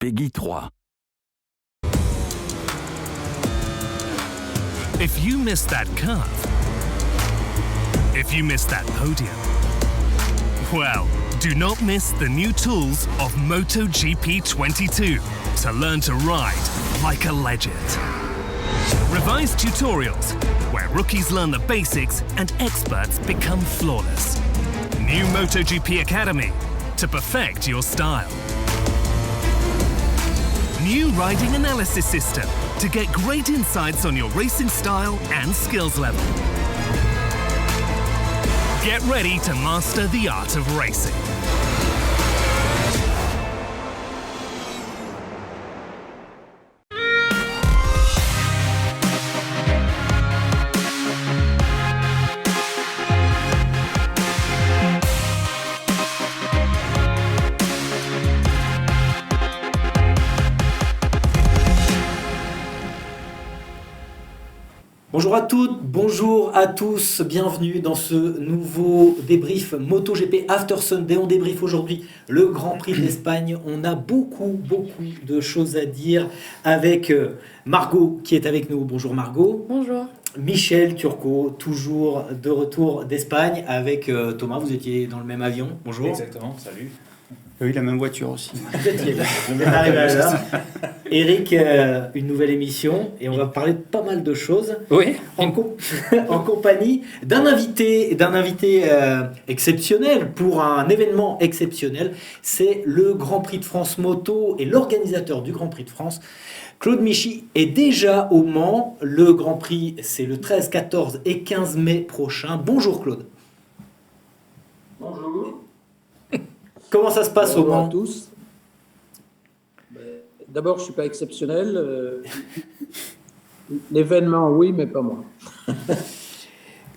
Peggy 3. If you missed that curve, if you missed that podium, well, do not miss the new tools of MotoGP 22 to learn to ride like a legend. Revised tutorials, where rookies learn the basics and experts become flawless. New MotoGP Academy to perfect your style. New riding analysis system to get great insights on your racing style and skills level. Get ready to master the art of racing. Bonjour à toutes, bonjour à tous, bienvenue dans ce nouveau débrief MotoGP After Sunday. On débriefe aujourd'hui le Grand Prix d'Espagne. On a beaucoup de choses à dire avec Margot qui est avec nous. Bonjour Margot. Bonjour. Michel Turcot, toujours de retour d'Espagne avec Thomas. Vous étiez dans le même avion. Bonjour. Exactement, salut. Oui, la même voiture aussi. Eric, une nouvelle émission et on va parler de pas mal de choses. Oui. En compagnie d'un invité exceptionnel pour un événement exceptionnel. C'est le Grand Prix de France Moto et l'organisateur du Grand Prix de France, Claude Michy, est déjà au Mans. Le Grand Prix, c'est le 13, 14 et 15 mai prochain. Bonjour Claude. Bonjour. Comment ça se passe au Mans ? Bonjour à tous. D'abord, je ne suis pas exceptionnel. L'événement, oui, mais pas moi.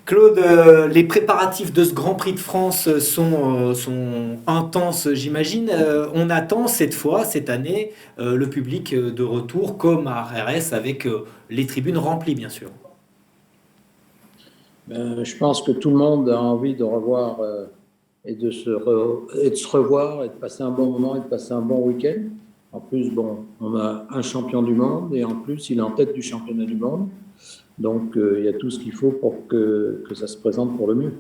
Claude, les préparatifs de ce Grand Prix de France sont intenses, j'imagine. On attend cette année, le public de retour, comme à RS, avec les tribunes remplies, bien sûr. Je pense que tout le monde a envie de revoir et de se revoir et de passer un bon moment et de passer un bon week-end. En plus, on a un champion du monde et en plus, il est en tête du championnat du monde. Donc, il y a tout ce qu'il faut pour que ça se présente pour le mieux.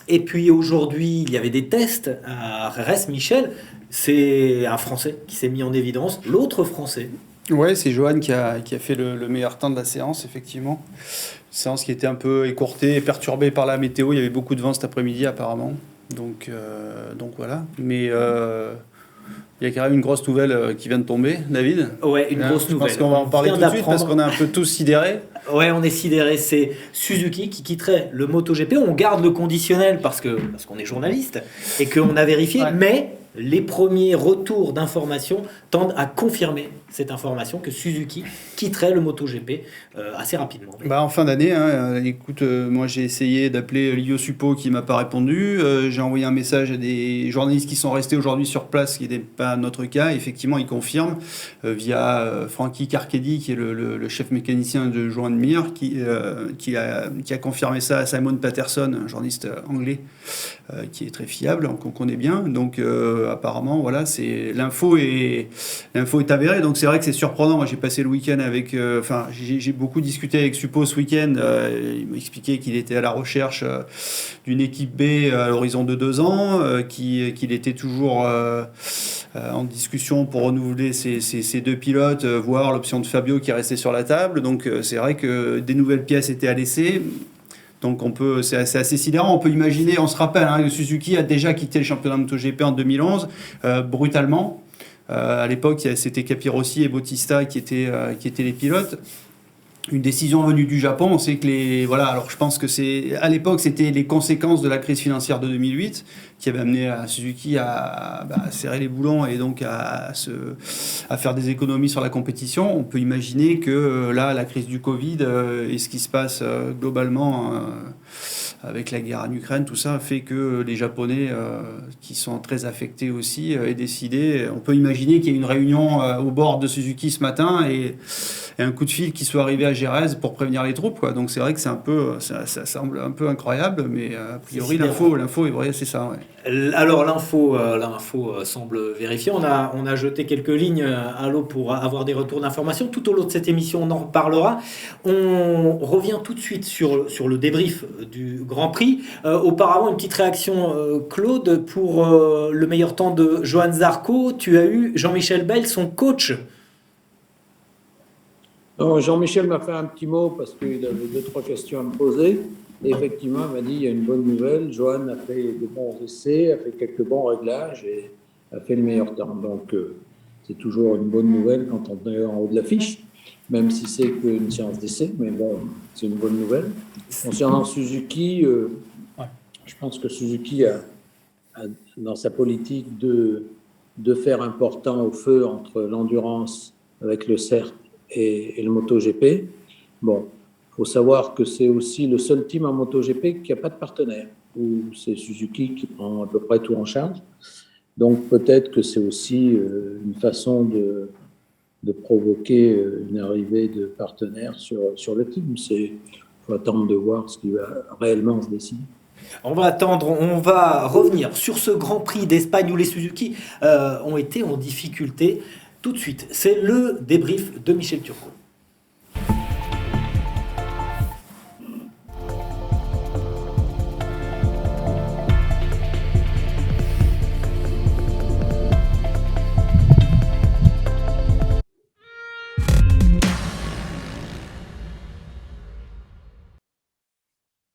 Et puis aujourd'hui, il y avait des tests à RS. Michel, c'est un Français qui s'est mis en évidence, l'autre Français. Ouais, c'est Johan qui a fait le meilleur temps de la séance, effectivement. Séance qui était un peu écourtée et perturbée par la météo. Il y avait beaucoup de vent cet après-midi, apparemment. Donc voilà. Mais il y a quand même une grosse nouvelle qui vient de tomber, David. Ouais, une grosse nouvelle. Je pense qu'on va en parler tout de suite parce qu'on est un peu tous sidérés. Ouais, on est sidérés. C'est Suzuki qui quitterait le MotoGP. On garde le conditionnel parce qu'on est journaliste et qu'on a vérifié. Ouais. Mais les premiers retours d'informations tendent à confirmer cette information que Suzuki quitterait le MotoGP assez rapidement. En fin d'année, écoute, moi j'ai essayé d'appeler Livio Suppo qui m'a pas répondu. J'ai envoyé un message à des journalistes qui sont restés aujourd'hui sur place, ce qui n'était pas notre cas. Effectivement, ils confirment via Frankie Carchedi, qui est le chef mécanicien de Joan Mir, qui a confirmé ça à Simon Patterson, un journaliste anglais qui est très fiable, qu'on connaît bien. Donc apparemment, voilà, l'info est avérée. Donc c'est vrai que c'est surprenant. Moi, j'ai passé le week-end avec... j'ai beaucoup discuté avec Suppo ce week-end. Il m'a expliqué qu'il était à la recherche d'une équipe B à l'horizon de 2 ans, qu'il était toujours en discussion pour renouveler ses 2 pilotes, voire l'option de Fabio qui restait sur la table. Donc c'est vrai que des nouvelles pièces étaient à laisser. Donc c'est assez sidérant. On peut imaginer, on se rappelle, que Suzuki a déjà quitté le championnat MotoGP en 2011, brutalement. À l'époque, c'était Capirossi et Bautista qui étaient les pilotes. Une décision venue du Japon. On sait que alors je pense que à l'époque, c'était les conséquences de la crise financière de 2008 qui avait amené à Suzuki à serrer les boulons et donc à faire des économies sur la compétition. On peut imaginer que là, la crise du Covid et ce qui se passe globalement avec la guerre en Ukraine, tout ça fait que les Japonais, qui sont très affectés aussi, aient décidé. On peut imaginer qu'il y ait une réunion au bord de Suzuki ce matin un coup de fil qui soit arrivé à Gérèse pour prévenir les troupes, quoi. Donc c'est vrai que c'est un peu, ça semble un peu incroyable, mais a priori l'info est vraie, c'est ça. Ouais. Alors l'info semble vérifiée. On a jeté quelques lignes à l'eau pour avoir des retours d'informations. Tout au long de cette émission, on en reparlera. On revient tout de suite sur le débrief du Grand Prix. Auparavant, une petite réaction, Claude, pour le meilleur temps de Johan Zarco. Tu as eu Jean-Michel Bell, son coach. Non, Jean-Michel m'a fait un petit mot parce qu'il avait 2-3 questions à me poser. Et effectivement, il m'a dit il y a une bonne nouvelle. Johan a fait de bons essais, a fait quelques bons réglages et a fait le meilleur temps. Donc, c'est toujours une bonne nouvelle quand on est en haut de l'affiche, même si c'est qu'une séance d'essai. Mais bon, c'est une bonne nouvelle. Concernant Suzuki, je pense que Suzuki a dans sa politique de faire un temps au feu entre l'endurance avec le CERT et le MotoGP. Bon, il faut savoir que c'est aussi le seul team en MotoGP qui n'a pas de partenaire, où c'est Suzuki qui prend à peu près tout en charge. Donc peut-être que c'est aussi une façon de provoquer une arrivée de partenaires sur le team. Il faut attendre de voir ce qui va réellement se décider. On va attendre, on va revenir sur ce Grand Prix d'Espagne où les Suzuki ont été en difficulté. Tout de suite, c'est le débrief de Michel Turcot.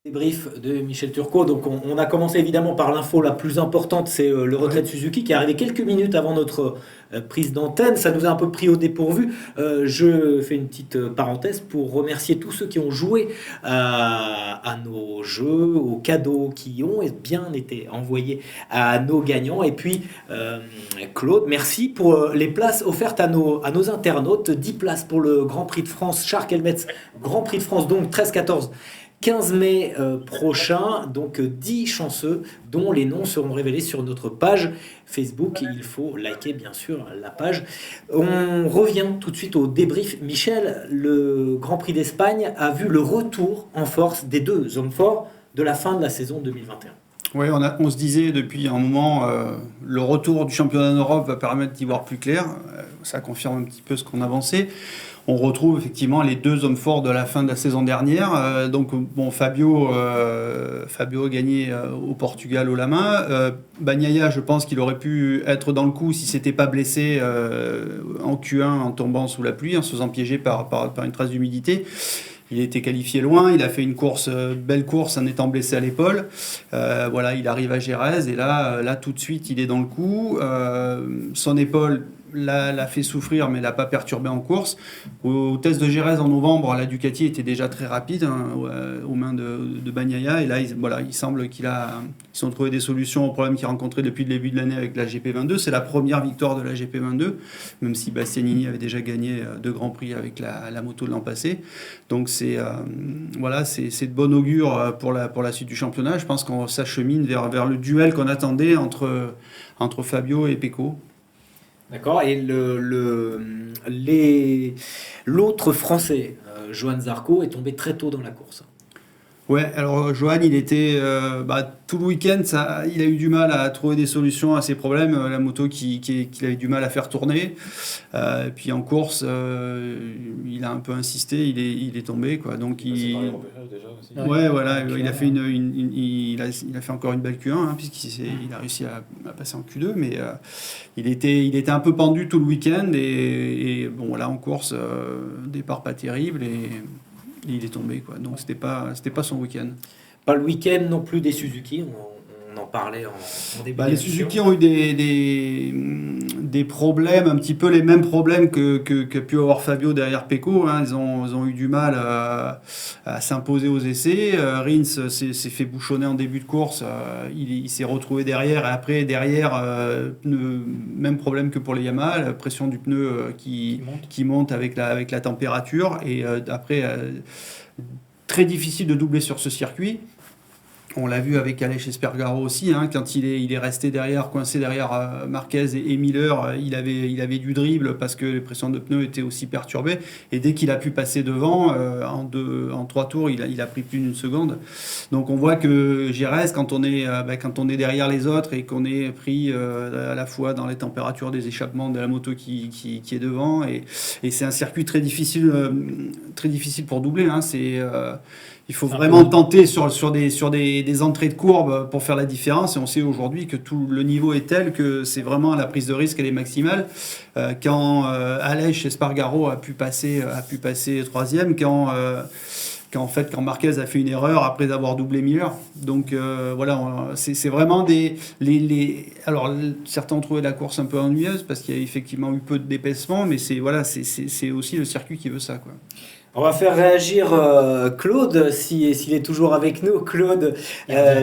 Débrief de Michel Turcot. Donc on a commencé évidemment par l'info la plus importante, c'est le retrait de Suzuki qui est arrivé quelques minutes avant notre prise d'antenne. Ça nous a un peu pris au dépourvu. Je fais une petite parenthèse pour remercier tous ceux qui ont joué à nos jeux, aux cadeaux qui ont bien été envoyés à nos gagnants. Et puis Claude, merci pour les places offertes à nos internautes. 10 places pour le Grand Prix de France, Shark Helmets, Grand Prix de France, donc 13-14. 15 mai prochain, donc 10 chanceux dont les noms seront révélés sur notre page Facebook. Il faut liker bien sûr la page. On revient tout de suite au débrief. Michel, le Grand Prix d'Espagne a vu le retour en force des deux hommes forts de la fin de la saison 2021. Oui, on se disait depuis un moment, le retour du championnat d'Europe va permettre d'y voir plus clair. Ça confirme un petit peu ce qu'on avançait. On retrouve effectivement les deux hommes forts de la fin de la saison dernière. Donc, bon, Fabio a gagné au Portugal haut la main. Bagnaia, je pense qu'il aurait pu être dans le coup si s'était pas blessé en Q1 en tombant sous la pluie, en se faisant piéger par une trace d'humidité. Il a été qualifié loin, il a fait une belle course en étant blessé à l'épaule. Voilà, il arrive à Gérèse et là tout de suite, il est dans le coup. Son épaule l'a fait souffrir, mais l'a pas perturbé en course. Au test de Gérèse en novembre, la Ducati était déjà très rapide aux mains de Bagnaia. Et là, il semble qu'ils ont trouvé des solutions aux problèmes qu'ils rencontraient depuis le début de l'année avec la GP22. C'est la première victoire de la GP22, même si Bastianini avait déjà gagné 2 Grands Prix avec la moto de l'an passé. Donc c'est de bon augure pour la suite du championnat. Je pense qu'on s'achemine vers le duel qu'on attendait entre Fabio et Pecco. D'accord, et l'autre Français, Johan Zarco, est tombé très tôt dans la course. Ouais, alors Johan, il était tout le week-end, il a eu du mal à trouver des solutions à ses problèmes, la moto qu'il avait du mal à faire tourner. Et puis en course, il a un peu insisté, il est tombé, quoi. Donc c'est pareil, déjà aussi. Ouais, voilà, il a fait il a fait encore une belle Q1 puisqu'il a réussi à passer en Q2, mais il était un peu pendu tout le week-end et bon là en course, départ pas terrible et il est tombé, quoi. Donc c'était pas son week-end. Pas le week-end non plus des Suzuki. On en parlait en début les Suzuki ont eu des problèmes, un petit peu les mêmes problèmes qu'a pu avoir Fabio derrière Pecco. Ils ont eu du mal à s'imposer aux essais. Rins s'est fait bouchonner en début de course. Il s'est retrouvé derrière. Et après, derrière, même problème que pour les Yamaha. La pression du pneu qui monte avec la température. Et après, très difficile de doubler sur ce circuit. On l'a vu avec Aleix Espargaro aussi, hein, quand il est resté coincé derrière Marquez et Miller, il avait du dribble parce que les pressions de pneus étaient aussi perturbées. Et dès qu'il a pu passer devant, en 3 tours, il a pris plus d'une seconde. Donc on voit que Jerez, quand on est derrière les autres et qu'on est pris à la fois dans les températures des échappements de la moto qui est devant, et c'est un circuit très difficile pour doubler. Hein, il faut vraiment tenter sur des entrées de courbe pour faire la différence. Et on sait aujourd'hui que tout le niveau est tel que c'est vraiment la prise de risque, elle est maximale. Quand Aleix Espargaro a pu passer troisième, quand Marquez a fait une erreur après avoir doublé Miller. Donc voilà, c'est vraiment alors certains ont trouvé la course un peu ennuyeuse parce qu'il y a effectivement eu peu de dépassement, mais c'est aussi le circuit qui veut ça, quoi. On va faire réagir Claude, s'il est toujours avec nous. Claude,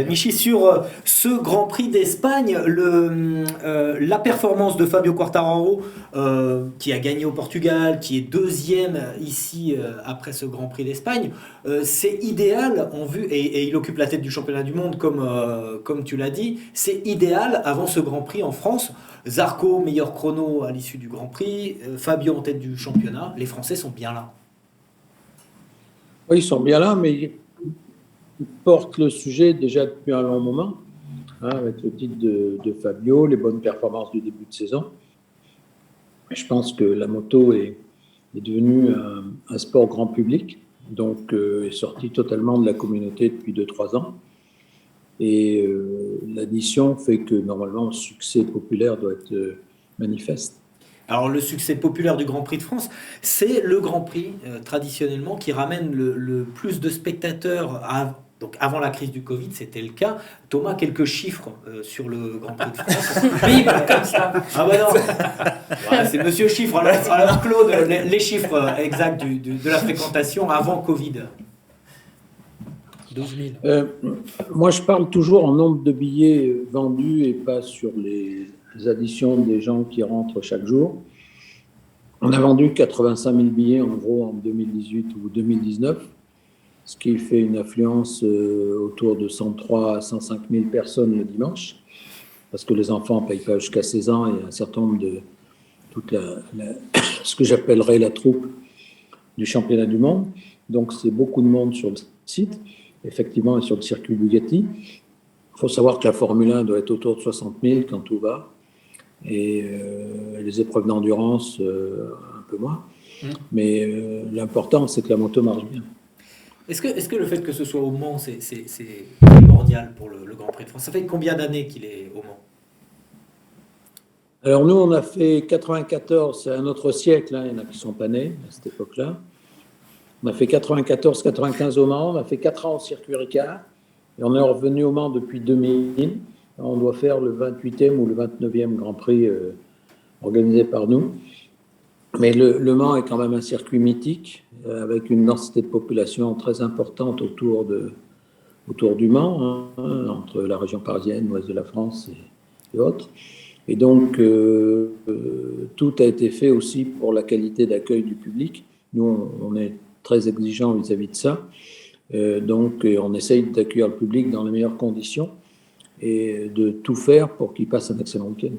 Michi, sur ce Grand Prix d'Espagne, la performance de Fabio Quartararo, qui a gagné au Portugal, qui est deuxième ici après ce Grand Prix d'Espagne, c'est idéal en vue, et il occupe la tête du championnat du monde comme tu l'as dit, c'est idéal avant ce Grand Prix en France. Zarco, meilleur chrono à l'issue du Grand Prix, Fabio en tête du championnat, les Français sont bien là. Oui, ils sont bien là, mais ils portent le sujet déjà depuis un long moment, hein, avec le titre de Fabio, les bonnes performances du début de saison. Et je pense que la moto est devenue un sport grand public, donc est sorti totalement de la communauté depuis 2-3 ans. Et l'addition fait que normalement le succès populaire doit être manifeste. Alors le succès populaire du Grand Prix de France, c'est le Grand Prix traditionnellement qui ramène le plus de spectateurs. Donc avant la crise du Covid, c'était le cas. Thomas, quelques chiffres sur le Grand Prix de France. Oui, comme ça. Ah bah non, ouais, c'est Monsieur Chiffre. Alors Claude, les chiffres exacts de la fréquentation avant Covid. 12 000. Moi, je parle toujours en nombre de billets vendus et pas sur les additions des gens qui rentrent chaque jour. On a vendu 85 000 billets en gros en 2018 ou 2019, ce qui fait une affluence autour de 103 à 105 000 personnes le dimanche, parce que les enfants ne payent pas jusqu'à 16 ans et un certain nombre de toute ce que j'appellerais la troupe du championnat du monde. Donc c'est beaucoup de monde sur le site, effectivement, et sur le circuit Bugatti. Il faut savoir que la Formule 1 doit être autour de 60 000 quand tout va. Et les épreuves d'endurance un peu moins. Mais l'important, c'est que la moto marche bien. Est-ce que le fait que ce soit au Mans, c'est primordial pour le Grand Prix de France? Ça fait combien d'années qu'il est au Mans? Alors nous, on a fait 94, c'est un autre siècle, hein, il y en a qui ne sont pas nés à cette époque-là. On a fait 94-95 au Mans, on a fait 4 ans au circuit Ricard, et on est revenu au Mans depuis 2000. On doit faire le 28e ou le 29e Grand Prix organisé par nous. Mais le Mans est quand même un circuit mythique, avec une densité de population très importante autour du Mans, hein, entre la région parisienne, l'ouest de la France et autres. Et donc, tout a été fait aussi pour la qualité d'accueil du public. Nous, on est très exigeants vis-à-vis de ça. Donc, on essaye d'accueillir le public dans les meilleures conditions et de tout faire pour qu'il passe un excellent week-end.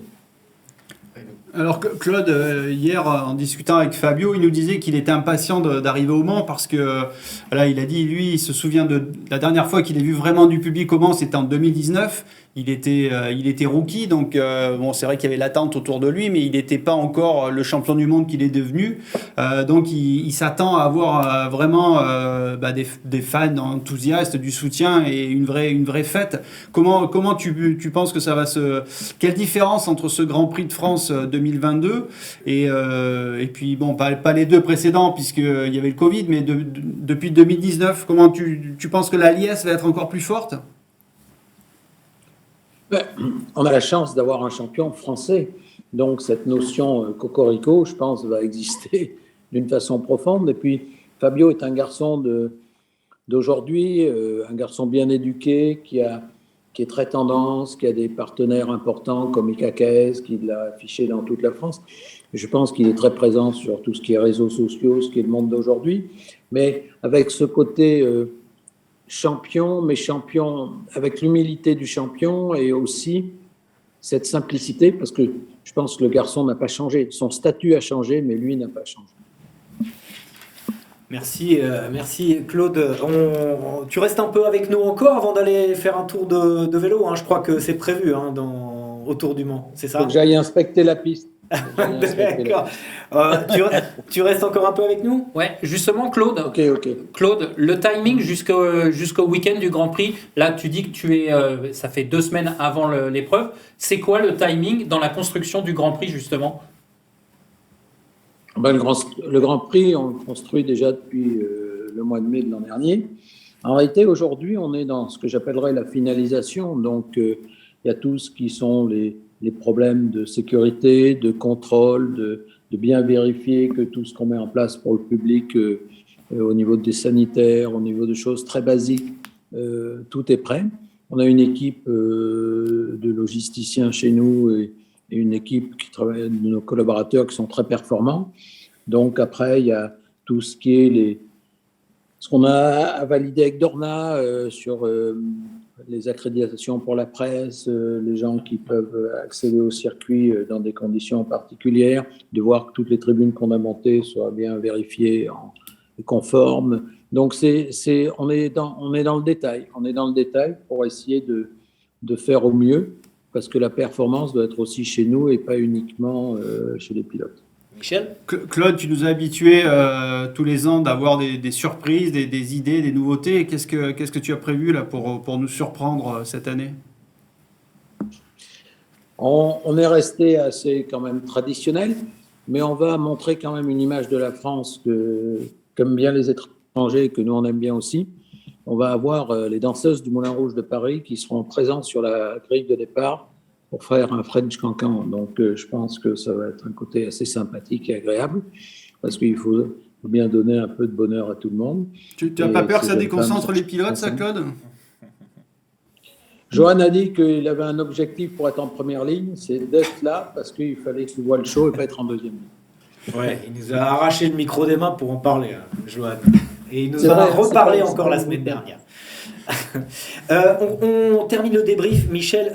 Alors Claude, hier en discutant avec Fabio, il nous disait qu'il était impatient d'arriver au Mans parce que voilà, il a dit, lui, il se souvient de la dernière fois qu'il a vu vraiment du public au Mans, c'était en 2019. Il était rookie, donc bon, c'est vrai qu'il y avait l'attente autour de lui, mais il n'était pas encore le champion du monde qu'il est devenu. Donc il s'attend à avoir vraiment des fans enthousiastes, du soutien et une vraie fête. Comment tu penses que ça va Quelle différence entre ce Grand Prix de France 2022 et puis bon, pas les deux précédents puisqu'il y avait le Covid, mais depuis 2019, comment tu penses que la liesse va être encore plus forte? On a la chance d'avoir un champion français, donc cette notion cocorico, je pense, va exister d'une façon profonde. Et puis Fabio est un garçon d'aujourd'hui, un garçon bien éduqué, qui est très tendance, qui a des partenaires importants comme Ikakes, qui l'a affiché dans toute la France. Je pense qu'il est très présent sur tout ce qui est réseaux sociaux, ce qui est le monde d'aujourd'hui, mais avec ce côté champion, mais champion avec l'humilité du champion et aussi cette simplicité, parce que je pense que le garçon n'a pas changé. Son statut a changé, mais lui n'a pas changé. Merci Claude. Tu restes un peu avec nous encore avant d'aller faire un tour de vélo. Hein. Je crois que c'est prévu autour du Mans, c'est ça ? Faut que j'aille inspecter la piste. D'accord. Tu restes encore un peu avec nous ? Ouais, justement, Claude. Ok. Claude, le timing jusqu'au week-end du Grand Prix, là tu dis que ça fait 2 semaines avant l'épreuve. C'est quoi le timing dans la construction du Grand Prix justement ? Le Grand Prix, on le construit déjà depuis le mois de mai de l'an dernier. En réalité, aujourd'hui, on est dans ce que j'appellerais la finalisation. Donc, il y a tout ce qui sont les problèmes de sécurité, de contrôle, de bien vérifier que tout ce qu'on met en place pour le public au niveau des sanitaires, au niveau de choses très basiques, tout est prêt. On a une équipe de logisticiens chez nous et une équipe qui travaille, de nos collaborateurs qui sont très performants. Donc après, il y a tout ce qui est ce qu'on a validé avec Dorna sur les accréditations pour la presse, les gens qui peuvent accéder au circuit dans des conditions particulières, de voir que toutes les tribunes qu'on a montées soient bien vérifiées et conformes. Donc on est dans le détail. On est dans le détail pour essayer de faire au mieux, parce que la performance doit être aussi chez nous et pas uniquement chez les pilotes. Michel ? Claude, tu nous as habitués tous les ans d'avoir des surprises, des idées, des nouveautés. Qu'est-ce que tu as prévu là pour nous surprendre cette année ? On est resté assez quand même traditionnel, mais on va montrer quand même une image de la France qu'aiment bien les étrangers et que nous on aime bien aussi. On va avoir les danseuses du Moulin Rouge de Paris qui seront présentes sur la grille de départ pour faire un French Cancan. Donc, je pense que ça va être un côté assez sympathique et agréable, parce qu'il faut bien donner un peu de bonheur à tout le monde. Tu n'as pas peur que ça déconcentre les pilotes, ça, Claude ? Johan a dit qu'il avait un objectif pour être en première ligne, c'est d'être là, parce qu'il fallait qu'il voit le show et pas être en deuxième ligne. Ouais, il nous a arraché le micro des mains pour en parler, Johan. Et il nous en a reparlé encore la semaine dernière. On termine le débrief. Michel,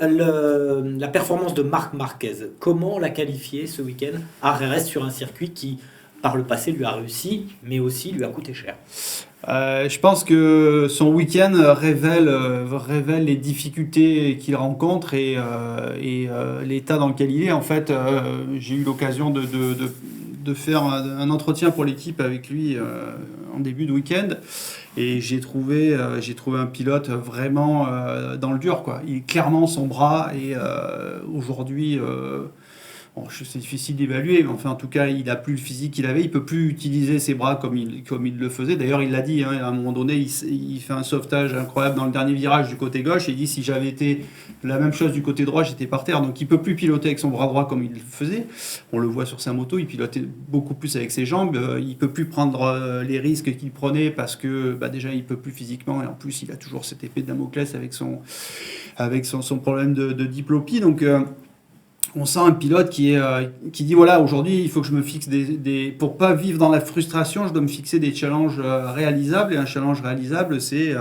la performance de Marc Marquez, comment la qualifier ce week-end à Jerez sur un circuit qui, par le passé, lui a réussi, mais aussi lui a coûté cher ? Je pense que son week-end révèle les difficultés qu'il rencontre et l'état dans lequel il est. En fait, j'ai eu l'occasion de faire un entretien pour l'équipe avec lui en début de week-end. Et j'ai trouvé un pilote vraiment dans le dur, quoi. Il est clairement son bras et aujourd'hui, c'est difficile d'évaluer, mais enfin en tout cas, il n'a plus le physique qu'il avait. Il peut plus utiliser ses bras comme il le faisait. D'ailleurs, il l'a dit. À un moment donné, il fait un sauvetage incroyable dans le dernier virage du côté gauche. Et il dit si j'avais été la même chose du côté droit, j'étais par terre. Donc il peut plus piloter avec son bras droit comme il le faisait. On le voit sur sa moto. Il pilotait beaucoup plus avec ses jambes. Il peut plus prendre les risques qu'il prenait parce que déjà il peut plus physiquement et en plus il a toujours cette épée de Damoclès avec son problème de diplopie. Donc on sent un pilote qui dit voilà, aujourd'hui il faut que je me fixe pour pas vivre dans la frustration, je dois me fixer des challenges réalisables, et un challenge réalisable c'est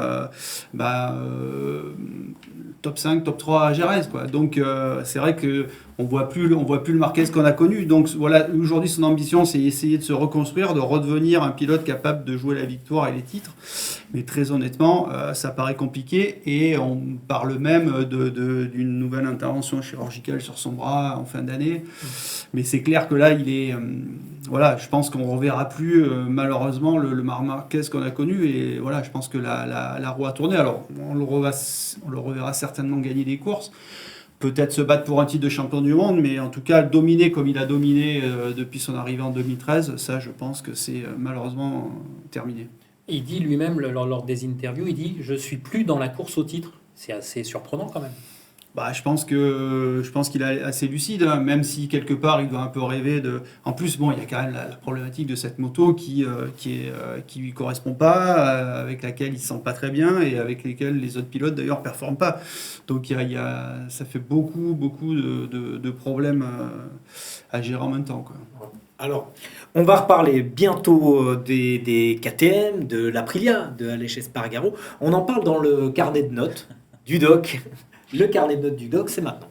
top 5, top 3 à Jerez, quoi. Donc c'est vrai que on voit plus le Marquez qu'on a connu. Donc voilà, aujourd'hui son ambition c'est essayer de se reconstruire, de redevenir un pilote capable de jouer la victoire et les titres. Mais très honnêtement, ça paraît compliqué et on parle même d'une nouvelle intervention chirurgicale sur son bras en fin d'année. Mais c'est clair que là il est je pense qu'on reverra plus malheureusement le Marquez qu'on a connu, et voilà, je pense que la roue a tourné. Alors on le reverra certainement gagner des courses, peut-être se battre pour un titre de champion du monde, mais en tout cas dominer comme il a dominé depuis son arrivée en 2013, ça je pense que c'est malheureusement terminé. Il dit lui-même lors des interviews, il dit je suis plus dans la course au titre. C'est assez surprenant quand même. Je pense qu'il est assez lucide, hein, même si quelque part il doit un peu rêver de. En plus, il y a quand même la problématique de cette moto qui lui correspond pas, avec laquelle il se sent pas très bien et avec lesquelles les autres pilotes d'ailleurs performent pas. Donc ça fait beaucoup de problèmes à gérer en même temps, quoi. Alors, on va reparler bientôt des KTM, de l'Aprilia, de Aleix Espargaro. On en parle dans le carnet de notes du doc. Le carnet de notes du doc, c'est maintenant.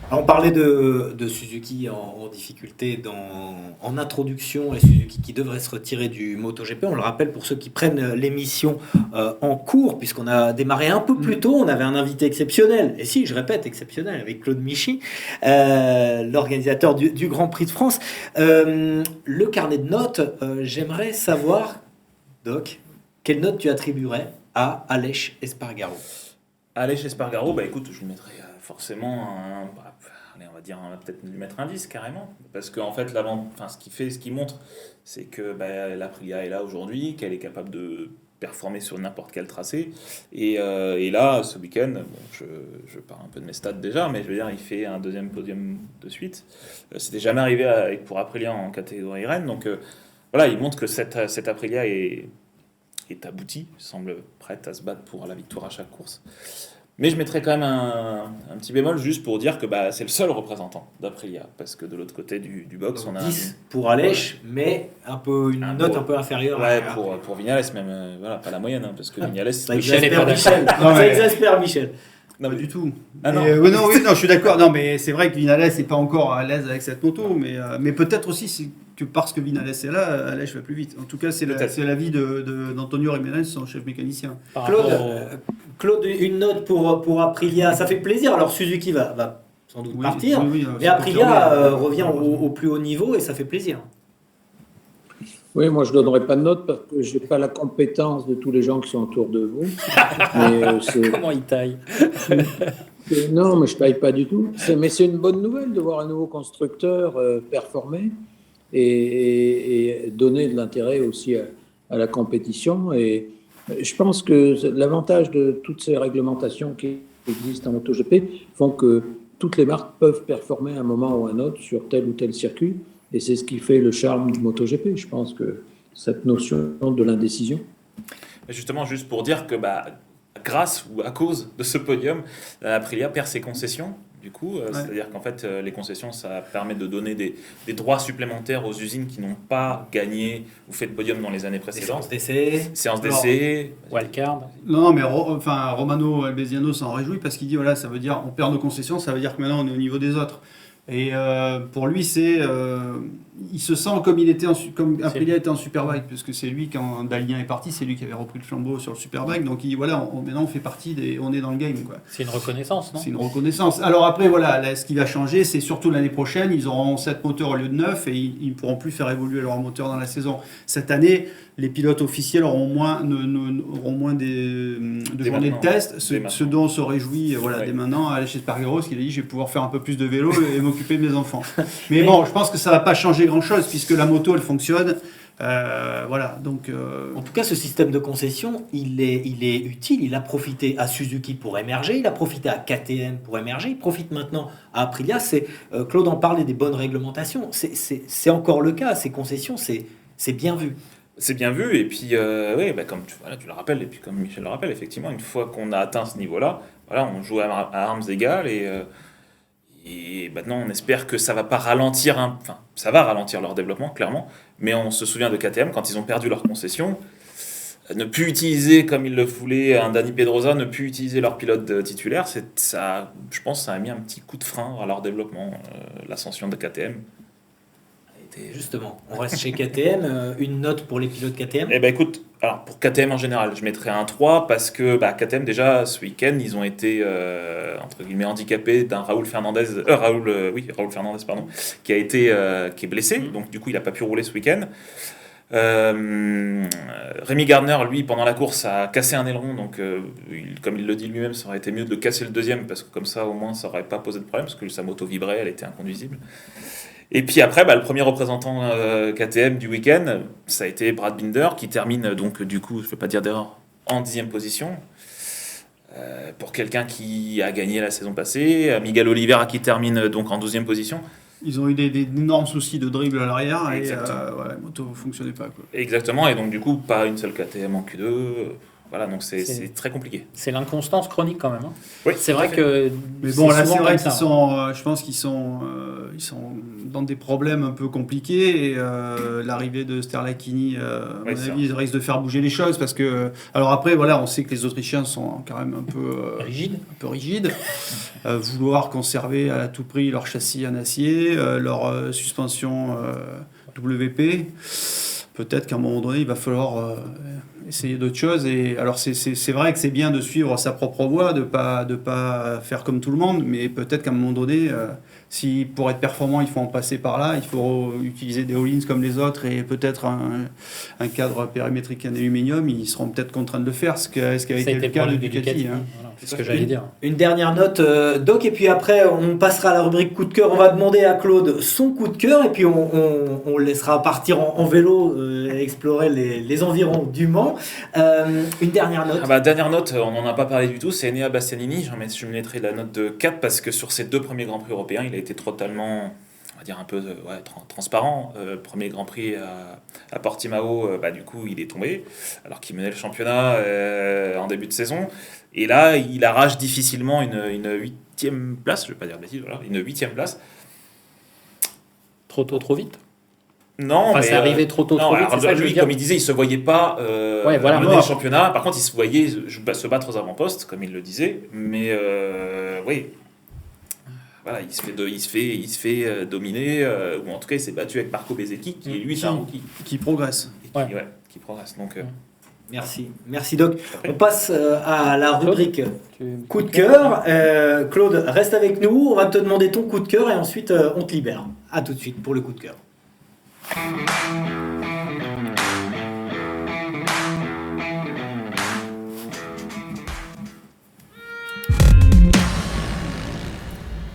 On parlait de Suzuki en difficulté en introduction et Suzuki qui devrait se retirer du MotoGP. On le rappelle pour ceux qui prennent l'émission en cours, puisqu'on a démarré un peu plus tôt. On avait un invité exceptionnel, et si, je répète, exceptionnel, avec Claude Michy, l'organisateur du Grand Prix de France. Le carnet de notes, j'aimerais savoir, Doc, quelle note tu attribuerais à Aleix Espargaro? Aleix Espargaro, écoute, je lui mettrais forcément on va dire, on va peut-être lui mettre un 10 carrément, parce qu'en fait, ce qu'il montre, c'est que l'Aprilia est là aujourd'hui, qu'elle est capable de performer sur n'importe quel tracé, et là, ce week-end, je pars un peu de mes stats déjà, mais je veux dire, il fait un deuxième podium de suite. C'était jamais arrivé pour Aprilia en catégorie Rennes, donc voilà, il montre que cette Aprilia est aboutie, semble prête à se battre pour la victoire à chaque course. Mais je mettrais quand même un petit bémol juste pour dire que c'est le seul représentant d'Aprilia, parce que de l'autre côté du box, on a 10 pour Aleix, mais une note un peu inférieure. Ouais, pour Viñales même, pas la moyenne, hein, parce que Viñales... Ça exaspère Michel. Ça exaspère Michel. Non, Pas du tout. Ah non. Non, je suis d'accord. Non, mais c'est vrai que Viñales n'est pas encore à l'aise avec cette moto, mais peut-être aussi c'est que parce que Viñales est là, Aleix va plus vite. En tout cas, c'est l'avis d'Antonio Jiménez, son chef mécanicien. Claude, une note pour Aprilia, ça fait plaisir. Alors Suzuki va sans doute partir, mais Aprilia revient au plus haut niveau et ça fait plaisir. Oui, moi je ne donnerai pas de note parce que je n'ai pas la compétence de tous les gens qui sont autour de vous. Comment il taille? Non, mais je ne taille pas du tout. Mais c'est une bonne nouvelle de voir un nouveau constructeur performer et donner de l'intérêt aussi à la compétition. Et je pense que l'avantage de toutes ces réglementations qui existent en MotoGP font que toutes les marques peuvent performer à un moment ou à un autre sur tel ou tel circuit. Et c'est ce qui fait le charme du MotoGP. Je pense que cette notion de l'indécision. Justement, juste pour dire que grâce ou à cause de ce podium, Aprilia perd ses concessions. Du coup, c'est-à-dire qu'en fait, les concessions, ça permet de donner des droits supplémentaires aux usines qui n'ont pas gagné ou fait de podium dans les années précédentes. Séance d'essai. Wildcard. Non, mais Romano Albesiano s'en réjouit parce qu'il dit voilà, ça veut dire on perd nos concessions, ça veut dire que maintenant on est au niveau des autres. Et pour lui, il se sent comme comme Aprilia était en Superbike, parce que c'est lui, quand Dalien est parti, c'est lui qui avait repris le flambeau sur le Superbike. Donc maintenant on fait partie on est dans le game, quoi. C'est une reconnaissance, non? C'est une reconnaissance. Alors après, là, ce qui va changer, c'est surtout l'année prochaine, ils auront 7 moteurs au lieu de 9 et ils ne pourront plus faire évoluer leur moteur dans la saison. Cette année, les pilotes officiels auront moins de journées de test, ce dont on se réjouit dès maintenant. Aleix Espargaro, qu'il a dit, je vais pouvoir faire un peu plus de vélo et m'occuper de mes enfants. Mais bon, je pense que ça ne va pas changer grand-chose puisque la moto, elle fonctionne. Donc, En tout cas, ce système de concession, il est utile. Il a profité à Suzuki pour émerger, il a profité à KTM pour émerger, il profite maintenant à Aprilia. Claude en parlait des bonnes réglementations. C'est encore le cas. Ces concessions, c'est bien vu. C'est bien vu, et puis comme tu le rappelles, et puis comme Michel le rappelle, effectivement, une fois qu'on a atteint ce niveau-là, on joue à armes égales, et maintenant on espère que ça va pas ralentir, ça va ralentir leur développement, clairement, mais on se souvient de KTM, quand ils ont perdu leur concession, ne plus utiliser comme ils le voulaient un Dani Pedrosa, ne plus utiliser leur pilote titulaire, je pense que ça a mis un petit coup de frein à leur développement, l'ascension de KTM. été... Justement, on reste chez KTM. Une note pour les pilotes KTM. Eh ben écoute, alors pour KTM en général, je mettrais un 3 parce que KTM déjà ce week-end ils ont été entre guillemets handicapés d'un Raoul Fernandez pardon, qui est blessé, donc du coup il n'a pas pu rouler ce week-end. Rémi Gardner, lui, pendant la course, a cassé un aileron, donc comme il le dit lui-même, ça aurait été mieux de casser le deuxième parce que comme ça au moins ça n'aurait pas posé de problème parce que sa moto vibrait, elle était inconduisible. Et puis après, le premier représentant KTM du week-end, ça a été Brad Binder qui termine donc du coup, je ne vais pas dire d'erreur, en 10e position. Pour quelqu'un qui a gagné la saison passée, Miguel Oliveira qui termine donc en 12e position. Ils ont eu des énormes soucis de dribble à l'arrière et Exactement. la moto ne fonctionnait pas. Quoi. Exactement, et donc du coup, pas une seule KTM en Q2. Voilà, donc c'est très compliqué. C'est l'inconstance chronique quand même. Hein. Oui, c'est vrai que. Mais bon, là, c'est vrai qu'ils sont. Je pense qu'ils sont dans des problèmes un peu compliqués. Et l'arrivée de Sterlachini, à mon avis, risque de faire bouger les choses parce que. Alors après, voilà, on sait que les Autrichiens sont quand même un peu rigides. Vouloir conserver à tout prix leur châssis en acier, leur suspension WP. Peut-être qu'à un moment donné, il va falloir essayer d'autres choses. Et alors, c'est vrai que c'est bien de suivre sa propre voie, de pas faire comme tout le monde, mais peut-être qu'à un moment donné, si pour être performant, il faut en passer par là, il faut utiliser des all-ins comme les autres et peut-être un cadre périmétrique en aluminium, ils seront peut-être contraints de le faire, ce qui a été le cas de Ducati. Hein. Voilà, c'est ce que j'allais dire. Une dernière note, Doc, et puis après, on passera à la rubrique coup de cœur. On va demander à Claude son coup de cœur, et puis on le laissera partir en vélo, explorer les environs du Mans. Une dernière note. Dernière note, on n'en a pas parlé du tout, c'est Enea Bastianini. Je me mettrai la note de 4 parce que sur ses 2 premiers Grands Prix européens, il a été totalement, on va dire un peu transparent. Premier Grand Prix à Portimao, du coup il est tombé alors qu'il menait le championnat en début de saison. Et là, il arrache difficilement une 8e place, je ne vais pas dire bêtise, voilà, une 8e place. Trop tôt, trop vite. Non, mais c'est arrivé trop tôt, trop vite. C'est ça que lui, comme il disait, il se voyait pas mener le championnat. Par contre, il se voyait se battre aux avant-postes, comme il le disait. Mais oui, voilà, il se fait dominer, ou en tout cas, il s'est battu avec Marco Bezzecchi, qui lui est un rookie, qui progresse. Qui progresse. Donc, merci Doc. On passe à la rubrique coup de cœur. Claude, reste avec nous. On va te demander ton coup de cœur et ensuite on te libère. À tout de suite pour le coup de cœur.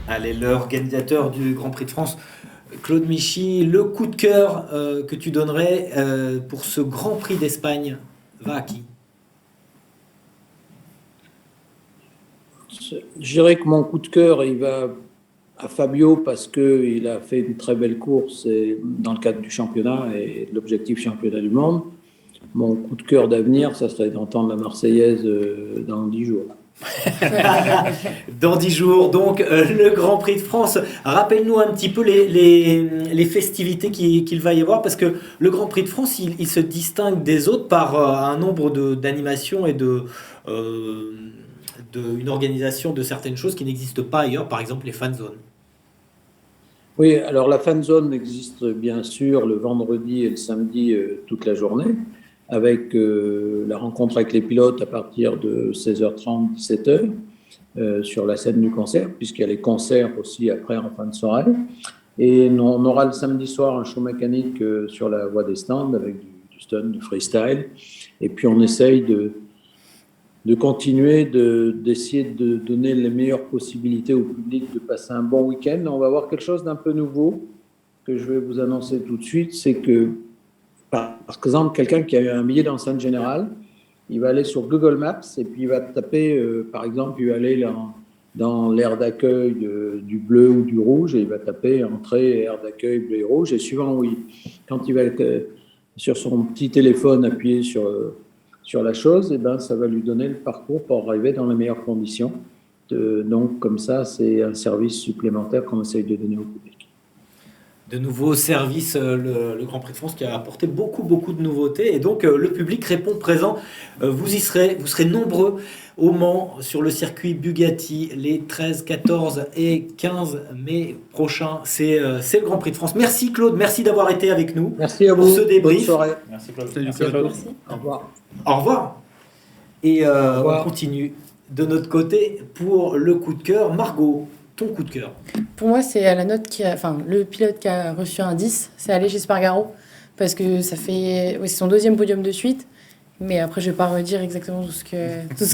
Allez, l'organisateur du Grand Prix de France, Claude Michy, le coup de cœur que tu donnerais pour ce Grand Prix d'Espagne va à qui ? Je dirais que mon coup de cœur, il va à Fabio parce qu'il a fait une très belle course dans le cadre du championnat et de l'objectif championnat du monde. Mon coup de cœur d'avenir, ça serait d'entendre la Marseillaise dans 10 jours. Dans 10 jours, donc, le Grand Prix de France. Rappelle-nous un petit peu les festivités qu'il va y avoir, parce que le Grand Prix de France, il se distingue des autres par un nombre d'animations et une organisation de certaines choses qui n'existent pas ailleurs, par exemple les fan zones. Oui, alors la fan zone existe bien sûr le vendredi et le samedi toute la journée, avec la rencontre avec les pilotes à partir de 16h30, 17h sur la scène du concert, puisqu'il y a les concerts aussi après en fin de soirée. Et on aura le samedi soir un show mécanique sur la voie des stands avec du stunt, du freestyle. Et puis on essaye de continuer d'essayer de donner les meilleures possibilités au public de passer un bon week-end. On va voir quelque chose d'un peu nouveau que je vais vous annoncer tout de suite, c'est que par exemple, quelqu'un qui a eu un billet d'enceinte générale, il va aller sur Google Maps et puis il va taper, par exemple, il va aller dans l'aire d'accueil du bleu ou du rouge et il va taper entrée, aire d'accueil bleu et rouge. Et suivant quand il va sur son petit téléphone appuyer sur la chose, et ben, ça va lui donner le parcours pour arriver dans les meilleures conditions. Donc, comme ça, c'est un service supplémentaire qu'on essaye de donner au public. de nouveaux services, le Grand Prix de France qui a apporté beaucoup de nouveautés et donc le public répond présent. Vous serez nombreux au Mans sur le circuit Bugatti les 13, 14 et 15 mai prochains. C'est le Grand Prix de France. Merci Claude, merci d'avoir été avec nous. Merci à vous. Pour ce débrief. Bonne soirée. Merci Claude. Salut, Merci, Claude. Claude. Merci. Au revoir. Au revoir. Et revoir. on continue de notre côté pour le coup de cœur. Margot, ton coup de cœur. Pour moi, c'est le pilote qui a reçu un 10, c'est Aleix Espargaro, parce que c'est son deuxième podium de suite. Mais après, je vais pas redire exactement tout ce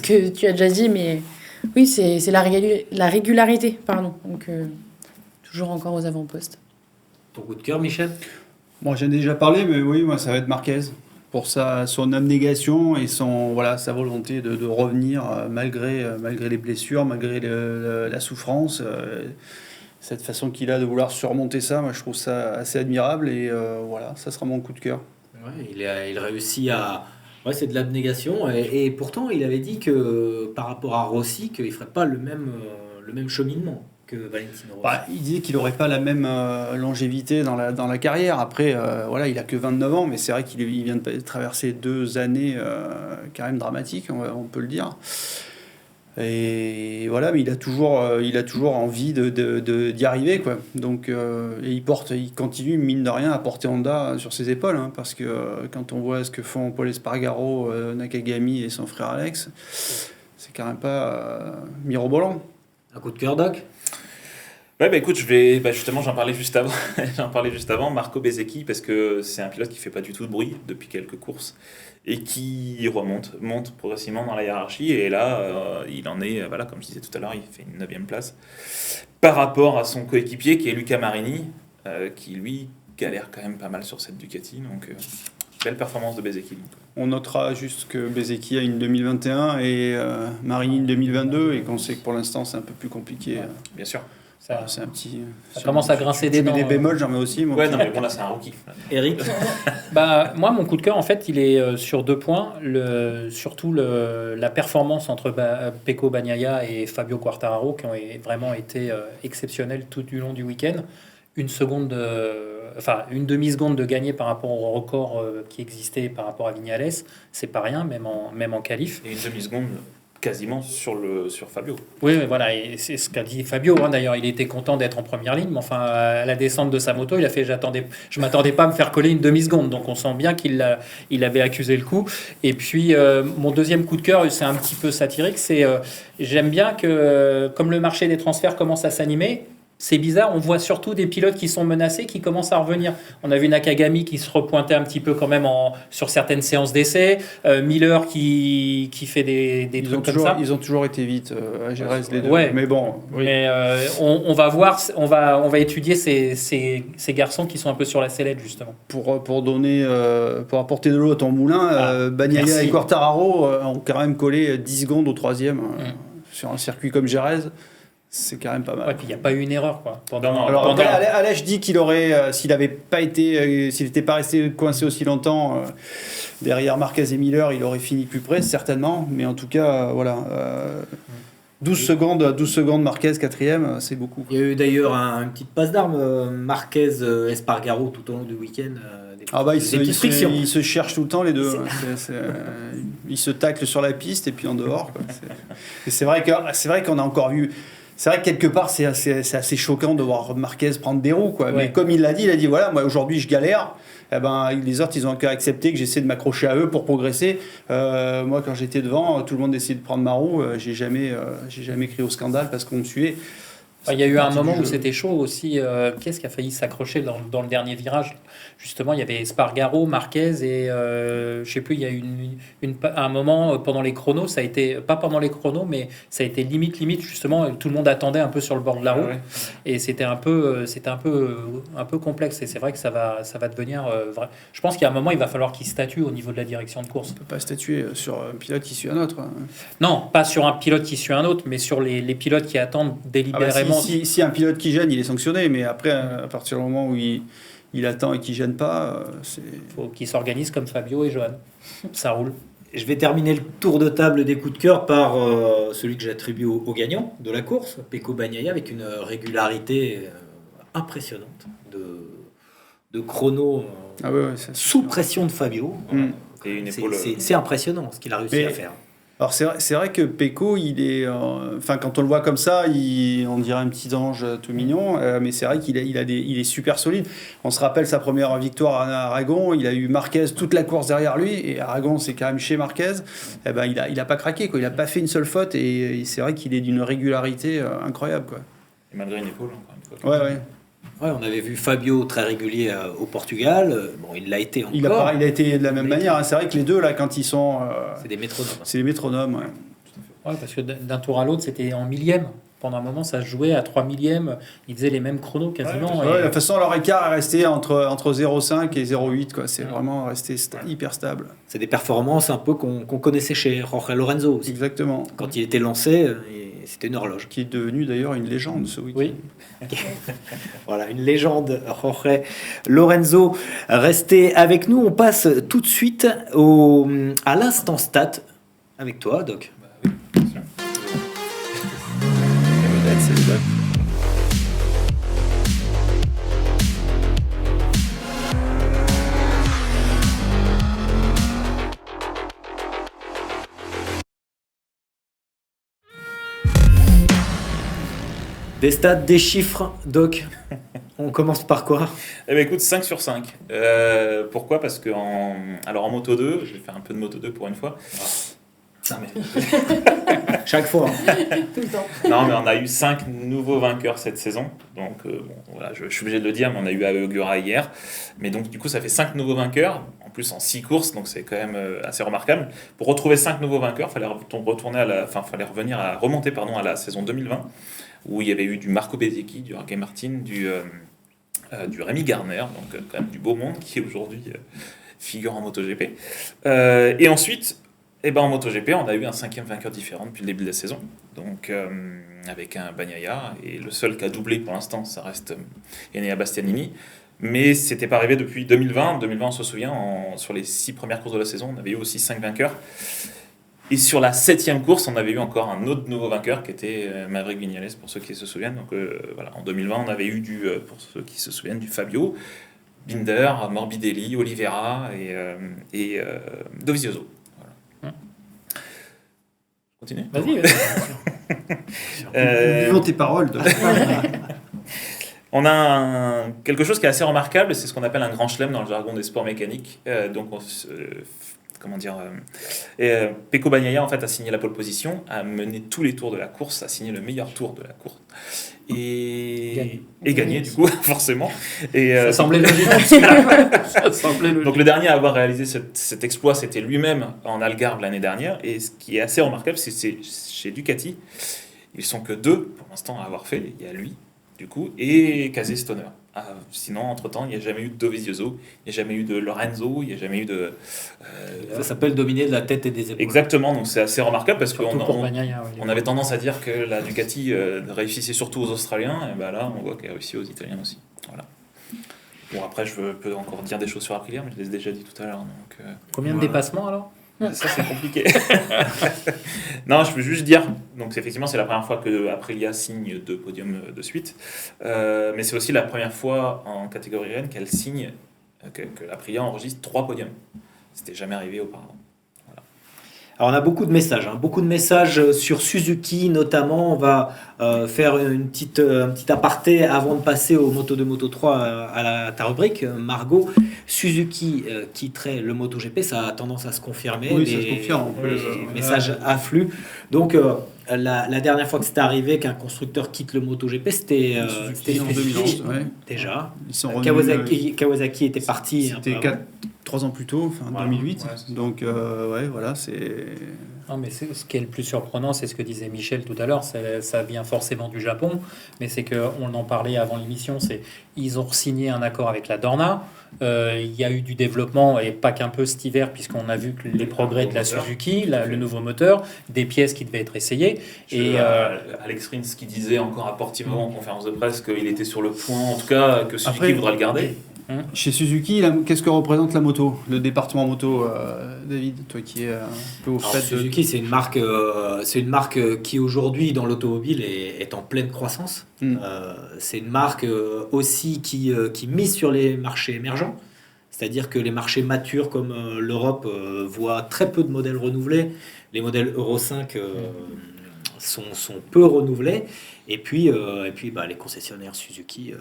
que tu as déjà dit, mais oui, c'est la régularité, pardon. Donc, toujours encore aux avant-postes. Ton coup de cœur, Michel? Bon, j'en ai déjà parlé, mais oui, moi, ça va être Marquez. Pour son abnégation et sa volonté de revenir malgré les blessures, malgré la souffrance. Cette façon qu'il a de vouloir surmonter ça, moi, je trouve ça assez admirable. Et ça sera mon coup de cœur. Ouais, il réussit à... Ouais, c'est de l'abnégation. Et pourtant, il avait dit que par rapport à Rossi, qu'il ne ferait pas le même cheminement que Valentino Rossi. Il disait qu'il n'aurait pas la même longévité dans la carrière. Après, il a que 29 ans, mais c'est vrai qu'il vient de traverser 2 années quand même dramatiques, on peut le dire. Et voilà, mais il a toujours envie d'y arriver, quoi. Donc, et il continue, mine de rien, à porter Honda sur ses épaules, hein, parce que quand on voit ce que font Paul Espargaro, Nakagami et son frère Alex, c'est quand même pas mirobolant. Un coup de cœur, Doc? Ouais, écoute, justement, j'en parlais juste avant, Marco Bezzecchi, parce que c'est un pilote qui fait pas du tout de bruit depuis quelques courses et qui monte progressivement dans la hiérarchie. Et là, il en est, comme je disais tout à l'heure, il fait une 9e place par rapport à son coéquipier qui est Luca Marini, qui lui galère quand même pas mal sur cette Ducati. Donc, belle performance de Bezzecchi. On notera juste que Bezzecchi a une 2021 et Marini une 2022 et qu'on sait que pour l'instant c'est un peu plus compliqué. Bien sûr. C'est un petit. Ça commence à grincer des dents. Des bémols, j'en mets aussi. Moi. Ouais, non, mais bon, là, c'est un rookie. Eric? Moi, mon coup de cœur, en fait, il est sur 2 points. Surtout la performance entre Pecco Bagnaia et Fabio Quartararo, qui ont vraiment été exceptionnels tout du long du week-end. Une demi-seconde de gagner par rapport au record qui existait par rapport à Viñales, c'est pas rien, même en qualif. Et une demi-seconde quasiment sur Fabio. Oui, mais voilà, et c'est ce qu'a dit Fabio. Hein, d'ailleurs, il était content d'être en première ligne, mais enfin, à la descente de sa moto, il a fait je m'attendais pas à me faire coller une demi-seconde. Donc, on sent bien qu'il avait accusé le coup. Et puis, mon deuxième coup de cœur, c'est un petit peu satirique, c'est j'aime bien que, comme le marché des transferts commence à s'animer, c'est bizarre, on voit surtout des pilotes qui sont menacés, qui commencent à revenir. On a vu Nakagami qui se repointait un petit peu quand même sur certaines séances d'essai, Miller qui fait des trucs comme ça. Ils ont toujours été vite à Jerez, les deux. Ouais. Mais bon, oui. Mais on va voir, on va étudier ces garçons qui sont un peu sur la sellette justement. Pour apporter de l'eau à ton moulin, Bagnaia merci. et Quartararo ont quand même collé 10 secondes au 3e sur un circuit comme Jerez. C'est quand même pas mal. Ouais, puis il n'y a pas eu une erreur quoi. Alors Aleix dit qu'il aurait, s'il n'était pas resté coincé aussi longtemps derrière Marquez et Miller, il aurait fini plus près certainement. Mais en tout cas, 12 secondes Marquez 4e, c'est beaucoup. Il y a eu d'ailleurs une petite passe d'armes, Marquez Espargaro tout au long du week-end. Ils se cherchent tout le temps les deux. Ils se taclent sur la piste et puis en dehors. Quoi. C'est vrai qu'on a encore vu. C'est vrai que quelque part, c'est assez choquant de voir Marquez prendre des roues. Quoi. Ouais. Mais comme il l'a dit, voilà, moi aujourd'hui je galère. Les autres, ils ont encore accepté que j'essaie de m'accrocher à eux pour progresser. Moi, quand j'étais devant, tout le monde essayait de prendre ma roue. J'ai jamais crié au scandale parce qu'on me suivait. Il y a eu un moment où c'était chaud aussi. Qu'est-ce qui a failli s'accrocher dans le dernier virage? Justement, il y avait Espargaro, Marquez et je sais plus. Il y a eu un moment pendant les chronos. Ça a été pas pendant les chronos, mais ça a été limite. Justement, tout le monde attendait un peu sur le bord de la route et c'était un peu complexe. Et c'est vrai que ça va devenir vrai. Je pense qu'il y a un moment, il va falloir qu'il statue au niveau de la direction de course. On peut pas statuer sur un pilote qui suit un autre. Non, pas sur un pilote qui suit un autre, mais sur les pilotes qui attendent délibérément. Si un pilote qui gêne, il est sanctionné, mais après, à partir du moment où il attend et qu'il gêne pas, c'est... Faut qu'il s'organise comme Fabio et Johan. Ça roule. Je vais terminer le tour de table des coups de cœur par celui que j'attribue au gagnant de la course, Pecco Bagnaia, avec une régularité impressionnante de chrono Ah ouais, ça, c'est sous sûr. pression de Fabio. Et une C'est- épaule. C'est impressionnant ce qu'il a réussi Mais- à faire. Alors c'est vrai que Pecco, il est, enfin quand on le voit comme ça, on dirait un petit ange tout mignon, mais c'est vrai il est super solide. On se rappelle sa première victoire à Aragon, il a eu Marquez toute la course derrière lui, et Aragon c'est quand même chez Marquez. Eh ben il a pas craqué quoi, il a pas fait une seule faute, et c'est vrai qu'il est d'une régularité incroyable quoi. Et malgré une épaule, encore une fois. Ouais. Ouais, on avait vu Fabio très régulier au Portugal. Bon, il l'a été encore. Il a été de la même manière. Hein. C'est vrai que les deux là, quand ils sont, C'est des métronomes. c'est les métronomes. Ouais. Ouais, parce que d'un tour à l'autre, c'était en millième. Pendant un moment, ça se jouait à 3 millièmes. Ils faisaient les mêmes chronos quasiment. Ouais, de toute façon, leur écart est resté entre 0,5 et 0,8. Quoi. C'est vraiment resté hyper stable. C'est des performances un peu qu'on connaissait chez Jorge Lorenzo aussi. Exactement. Quand il était lancé, c'était une horloge. Qui est devenu d'ailleurs une légende ce week-end. Oui. Voilà, une légende, Jorge Lorenzo. Restez avec nous, on passe tout de suite à l'instant stat avec toi, Doc. Des stats, des chiffres, Doc. On commence par quoi? Eh ben écoute, 5 sur 5. Pourquoi? Parce que en Moto 2, je vais faire un peu de Moto 2 pour une fois. Non, mais... Chaque fois. Tout le temps. non, mais on a eu 5 nouveaux vainqueurs cette saison. Donc, bon, voilà, je suis obligé de le dire, mais on a eu Augura hier. Mais donc, du coup, ça fait 5 nouveaux vainqueurs, en plus en 6 courses, donc c'est quand même assez remarquable. Pour retrouver 5 nouveaux vainqueurs, il fallait remonter à la saison 2020, où il y avait eu du Marco Bezzecchi, du Jorge Martin, du Rémi Garner, donc quand même du beau monde, qui aujourd'hui figure en MotoGP. Et ensuite... en MotoGP, on a eu un 5e vainqueur différent depuis le début de la saison, donc avec un Bagnaia, et le seul qui a doublé pour l'instant, ça reste Enea Bastianini, mais c'était pas arrivé depuis 2020. 2020, on se souvient, sur les 6 premières courses de la saison, on avait eu aussi 5 vainqueurs, et sur la 7e course, on avait eu encore un autre nouveau vainqueur qui était Maverick Viñales, pour ceux qui se souviennent. Donc voilà, en 2020, on avait eu pour ceux qui se souviennent, du Fabio, Binder, Morbidelli, Oliveira et Dovizioso. Continue. Vas-y. Vivons tes paroles. Doc. On a quelque chose qui est assez remarquable, c'est ce qu'on appelle un grand chelem dans le jargon des sports mécaniques. Pecco Bagnaia en fait a signé la pole position, a mené tous les tours de la course, a signé le meilleur tour de la course et gagné du coup forcément. Ça semblait logique. Ça semblait logique. Donc le dernier à avoir réalisé cet exploit, c'était lui-même en Algarve l'année dernière. Et ce qui est assez remarquable, c'est chez Ducati, ils sont que 2 pour l'instant à avoir fait. Il y a lui, du coup, et Casey Stoner. Sinon, entre-temps, il n'y a jamais eu de Dovizioso, il n'y a jamais eu de Lorenzo, il n'y a jamais de... Ça s'appelle dominer de la tête et des épaules. Exactement, donc c'est assez remarquable parce Surtout pour Bagnaia, oui. on avait tendance à dire que la Ducati réussissait surtout aux Australiens, et ben là, on voit qu'elle réussit aux Italiens aussi. Voilà. Bon, après, je peux encore dire des choses sur Aprilia, mais je les ai déjà dit tout à l'heure. Donc, Combien de dépassements alors? ça, c'est compliqué. Non, je peux juste dire, donc effectivement, c'est la première fois que Aprilia signe 2 podiums de suite, mais c'est aussi la première fois en catégorie Rennes qu'elle signe, que Aprilia enregistre 3 podiums. C'était jamais arrivé auparavant. Alors on a beaucoup de messages sur Suzuki notamment. On va faire un petit aparté avant de passer au Moto 2, Moto 3 à ta rubrique, Margot. Suzuki quitterait le MotoGP, ça a tendance à se confirmer. Oui, ça se confirme. Les messages affluent. Donc la dernière fois que c'était arrivé qu'un constructeur quitte le MotoGP, c'était Suzuki en 2011. Ouais. déjà. Ils sont revenus, Kawasaki était parti. C'était 3 ans plus tôt, enfin Voilà. 2008. Ouais, c'est ça. Donc voilà, c'est... Non, mais ce qui est le plus surprenant, c'est ce que disait Michel tout à l'heure. Ça vient forcément du Japon, mais c'est qu'on en parlait avant l'émission. Ils ont signé un accord avec la Dorna. Il y a eu du développement, et pas qu'un peu cet hiver, puisqu'on a vu que les progrès de la Suzuki, le nouveau moteur, des pièces qui devaient être essayées. Alex Rins qui disait encore à Portimao en conférence de presse qu'il était sur le point, en tout cas, que Suzuki voudra le garder. Chez Suzuki, qu'est-ce que représente la moto, le département moto, David, toi qui es un peu au Alors, fait Suzuki, c'est une marque qui aujourd'hui dans l'automobile est en pleine croissance. C'est une marque aussi qui mise sur les marchés émergents. C'est-à-dire que les marchés matures comme l'Europe voient très peu de modèles renouvelés. Les modèles Euro 5 sont peu renouvelés. Et puis les concessionnaires Suzuki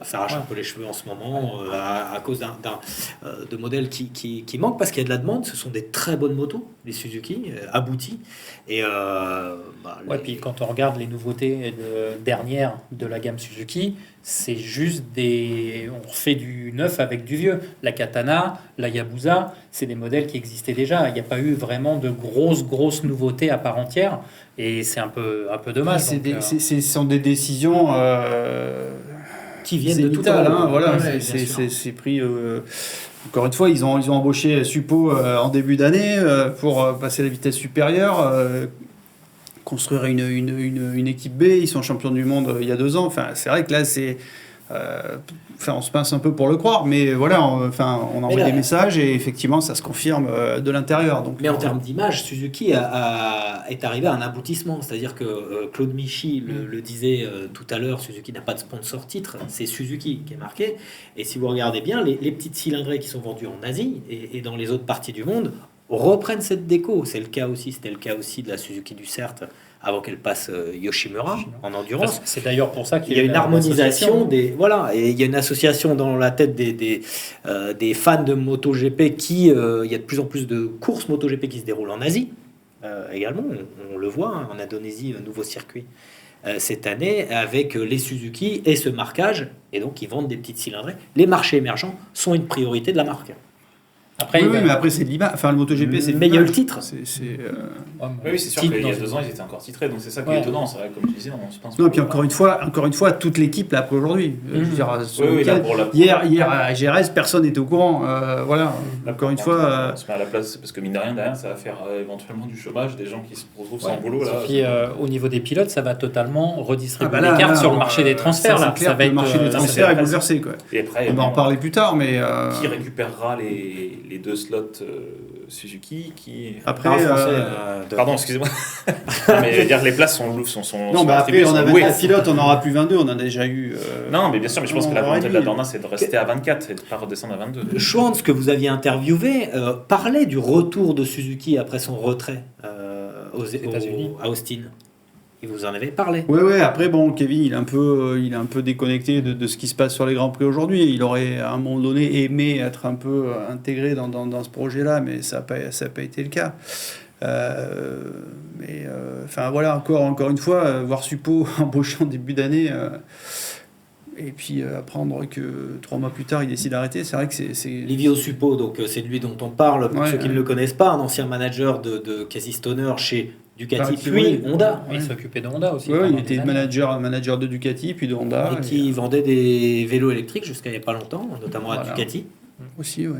s'arrachent un peu les cheveux en ce moment à cause de modèles qui manquent parce qu'il y a de la demande. Ce sont des très bonnes motos, les Suzuki, abouties. Et puis quand on regarde les nouveautés dernières de la gamme Suzuki, c'est juste on refait du neuf avec du vieux. La Katana, la Yabusa, c'est des modèles qui existaient déjà. Il n'y a pas eu vraiment de grosses nouveautés à part entière. Et c'est un peu dommage. Ce sont des décisions qui viennent de tout c'est pris. Encore une fois, ils ont embauché Suppo en début d'année pour passer à la vitesse supérieure, construire une équipe B. Ils sont champions du monde il y a 2 ans. Enfin, c'est vrai que là, c'est on se pince un peu pour le croire, mais voilà, on envoie des messages et effectivement, ça se confirme de l'intérieur. Donc, mais en termes d'image, Suzuki est arrivé à un aboutissement. C'est-à-dire que Claude Michy le disait tout à l'heure, Suzuki n'a pas de sponsor titre, c'est Suzuki qui est marqué. Et si vous regardez bien, les petites cylindrées qui sont vendues en Asie et dans les autres parties du monde reprennent cette déco. C'était le cas aussi de la Suzuki Ducert avant qu'elle passe Yoshimura en endurance. C'est d'ailleurs pour ça qu'il y a une harmonisation et il y a une association dans la tête des fans de MotoGP il y a de plus en plus de courses MotoGP qui se déroulent en Asie également. On le voit, en Indonésie, un nouveau circuit cette année avec les Suzuki et ce marquage, et donc ils vendent des petites cylindrées. Les marchés émergents sont une priorité de la marque. Après, mais après c'est de l'image. Enfin, le MotoGP, c'est mais il y a le titre. Oui, c'est sûr qu'il y a 2 ans, ils étaient encore titrés, donc c'est ça qui est étonnant. C'est vrai, comme tu disais, on se pense. Non, et puis encore une fois, toute l'équipe l'a appris aujourd'hui. Je veux dire, hier à GRS, personne n'était au courant. Voilà. Encore une fois. On se met à la place parce que mine de rien, derrière, ça va faire éventuellement du chômage, des gens qui se retrouvent sans boulot. Là. Puis au niveau des pilotes, ça va totalement redistribuer les cartes sur le marché des transferts. Ça va être le marché des transferts est bouleversé. Et après, on va en parler plus tard, mais qui récupérera les 2 slots Suzuki qui après pardon, excusez-moi. Mais je veux dire, les places sont non, mais après on a 24 pilotes, on n'aura plus 22, on a déjà eu non, mais bien sûr, mais je pense que la volonté de la Dorna, c'est de rester à 24 et de ne pas redescendre à 22. Schwantz, que vous aviez interviewé, parlait du retour de Suzuki après son retrait aux États-Unis, à Austin. Et vous en avez parlé. Oui. Après, bon, Kevin, il est un peu déconnecté de ce qui se passe sur les Grands Prix aujourd'hui. Il aurait, à un moment donné, aimé être un peu intégré dans ce projet-là, mais ça n'a pas été le cas. Voilà, encore une fois, voir Suppo embauché en début d'année, et puis apprendre que 3 mois plus tard, il décide d'arrêter, c'est vrai que c'est... Livio Suppo, donc c'est de lui dont on parle, pour ceux qui ne le connaissent pas, un ancien manager de Casey Stoner chez Ducati, puis Honda. Il s'occupait de Honda aussi. Oui, il était manager de Ducati, puis de Honda. Et qui vendait des vélos électriques jusqu'à il n'y a pas longtemps, notamment à Ducati. Aussi, oui.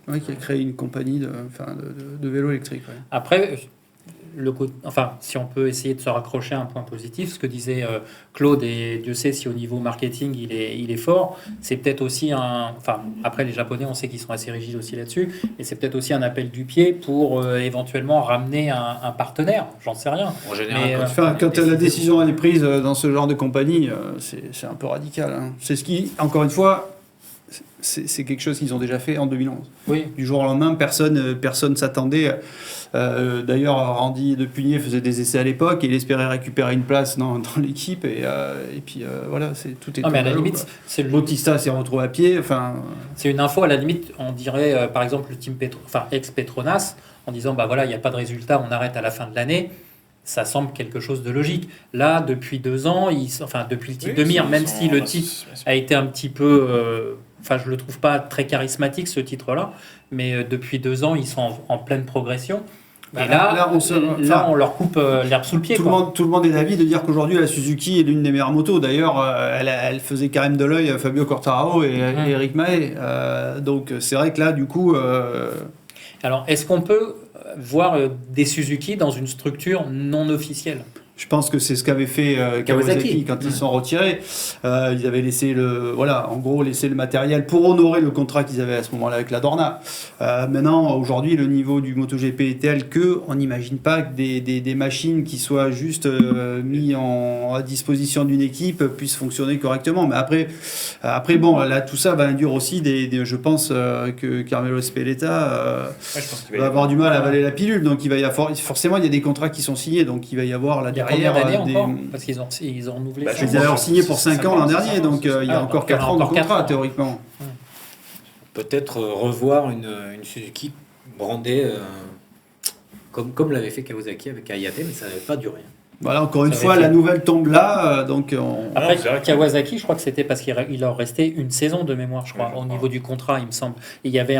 Oui, qui a créé une compagnie de vélos électriques. Ouais. Après, si on peut essayer de se raccrocher à un point positif, ce que disait Claude, et Dieu sait si au niveau marketing il est fort, c'est peut-être aussi après les Japonais, on sait qu'ils sont assez rigides aussi là-dessus, et c'est peut-être aussi un appel du pied pour éventuellement ramener un partenaire, j'en sais rien. En général, quand la décision est prise dans ce genre de compagnie, c'est un peu radical. Hein. C'est ce qui, encore une fois, c'est quelque chose qu'ils ont déjà fait en 2011. Oui. Du jour au lendemain, personne s'attendait. D'ailleurs, Randy Depugné faisait des essais à l'époque et il espérait récupérer une place dans l'équipe. Et puis voilà, tout est. Non, mais à la limite, Bautista s'est retrouvé à pied. C'est une info, à la limite, on dirait par exemple le team ex-Petronas, en disant bah voilà, il n'y a pas de résultat, on arrête à la fin de l'année. Ça semble quelque chose de logique. Là, depuis 2 ans, depuis le titre de Mir, même si le titre a été un petit peu... je le trouve pas très charismatique, ce titre-là, mais depuis 2 ans, ils sont en pleine progression. Et là, on leur coupe l'herbe sous le pied. Tout le monde est d'avis de dire qu'aujourd'hui, la Suzuki est l'une des meilleures motos. D'ailleurs, elle faisait carrément de l'œil à Fabio Quartararo et Eric Mahé. Donc, c'est vrai que là, du coup... Alors, est-ce qu'on peut voir des Suzuki dans une structure non officielle ? Je pense que c'est ce qu'avait fait Kawasaki quand ils sont retirés. Ils avaient laissé le matériel pour honorer le contrat qu'ils avaient à ce moment-là avec la Dorna. Maintenant, aujourd'hui, le niveau du MotoGP est tel qu'on n'imagine pas que des machines qui soient juste mises à disposition d'une équipe puissent fonctionner correctement. Mais après bon, là, tout ça va induire aussi je pense que Carmelo Espeleta va avoir du mal à avaler la pilule. Donc forcément, il y a des contrats qui sont signés, donc il va y avoir là derrière encore parce qu'ils ont renouvelé. Ils avaient signé pour 5 ans l'an dernier, donc il y a encore 4 ans de contrat théoriquement. Peut-être revoir une Suzuki brandée comme l'avait fait Kawasaki avec Hayate, mais ça n'avait pas duré. Voilà, encore une fois, la nouvelle tombe là, Après, Kawasaki, je crois que c'était parce qu'il leur restait une saison de mémoire, je crois, au niveau du contrat, il me semble. Et il y avait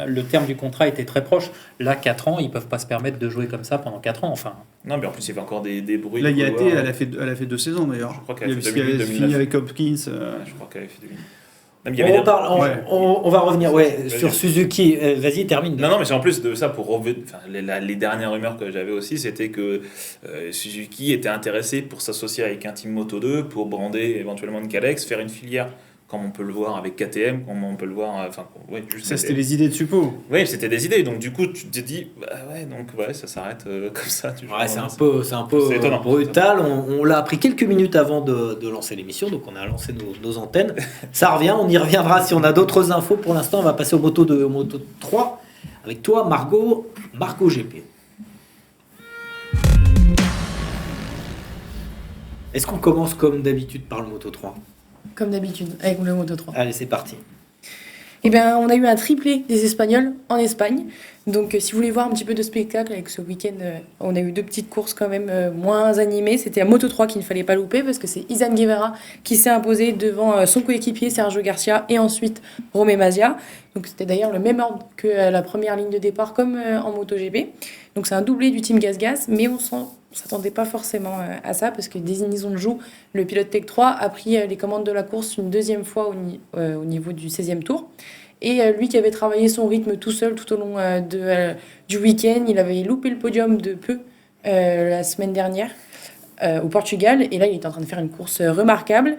le terme du contrat était très proche. Là, 4 ans, ils ne peuvent pas se permettre de jouer comme ça pendant 4 ans, enfin. Non, mais en plus, il y avait encore des bruits. Là, elle a fait 2 saisons d'ailleurs. Je crois qu'elle a fait fini avec Hopkins. Je crois qu'elle avait fait 2000. On va revenir sur Suzuki. Vas-y, termine. Non, mais c'est en plus de ça, les dernières rumeurs que j'avais aussi, c'était que Suzuki était intéressé pour s'associer avec un team Moto 2 pour brander éventuellement une Kalex, faire une filière, comme on peut le voir avec KTM, comme on peut le voir. Ça, c'était les idées de Suppo. Oui, c'était des idées. Donc, du coup, tu te dis, ça s'arrête comme ça. C'est un peu étonnant, brutal. On l'a appris quelques minutes avant de lancer l'émission, donc on a lancé nos antennes. Ça revient, on y reviendra si on a d'autres infos. Pour l'instant, on va passer au Moto 3 avec toi, Marco GP. Est-ce qu'on commence comme d'habitude par le Moto 3 ? Comme d'habitude, avec le Moto 3. Allez, c'est parti. Eh bien, on a eu un triplé des Espagnols en Espagne. Donc, si vous voulez voir un petit peu de spectacle avec ce week-end, on a eu 2 petites courses quand même moins animées. C'était à Moto 3 qu'il ne fallait pas louper parce que c'est Izan Guevara qui s'est imposé devant son coéquipier Sergio Garcia et ensuite Romé Mazia. Donc, c'était d'ailleurs le même ordre que la première ligne de départ comme en MotoGP. Donc, c'est un doublé du team Gas-Gas, mais on s'attendait pas forcément à ça parce que Denis Zonjou, le pilote Tech 3, a pris les commandes de la course une deuxième fois au niveau du 16e tour. Et lui qui avait travaillé son rythme tout seul tout au long du week-end, il avait loupé le podium de peu la semaine dernière au Portugal. Et là, il était en train de faire une course remarquable.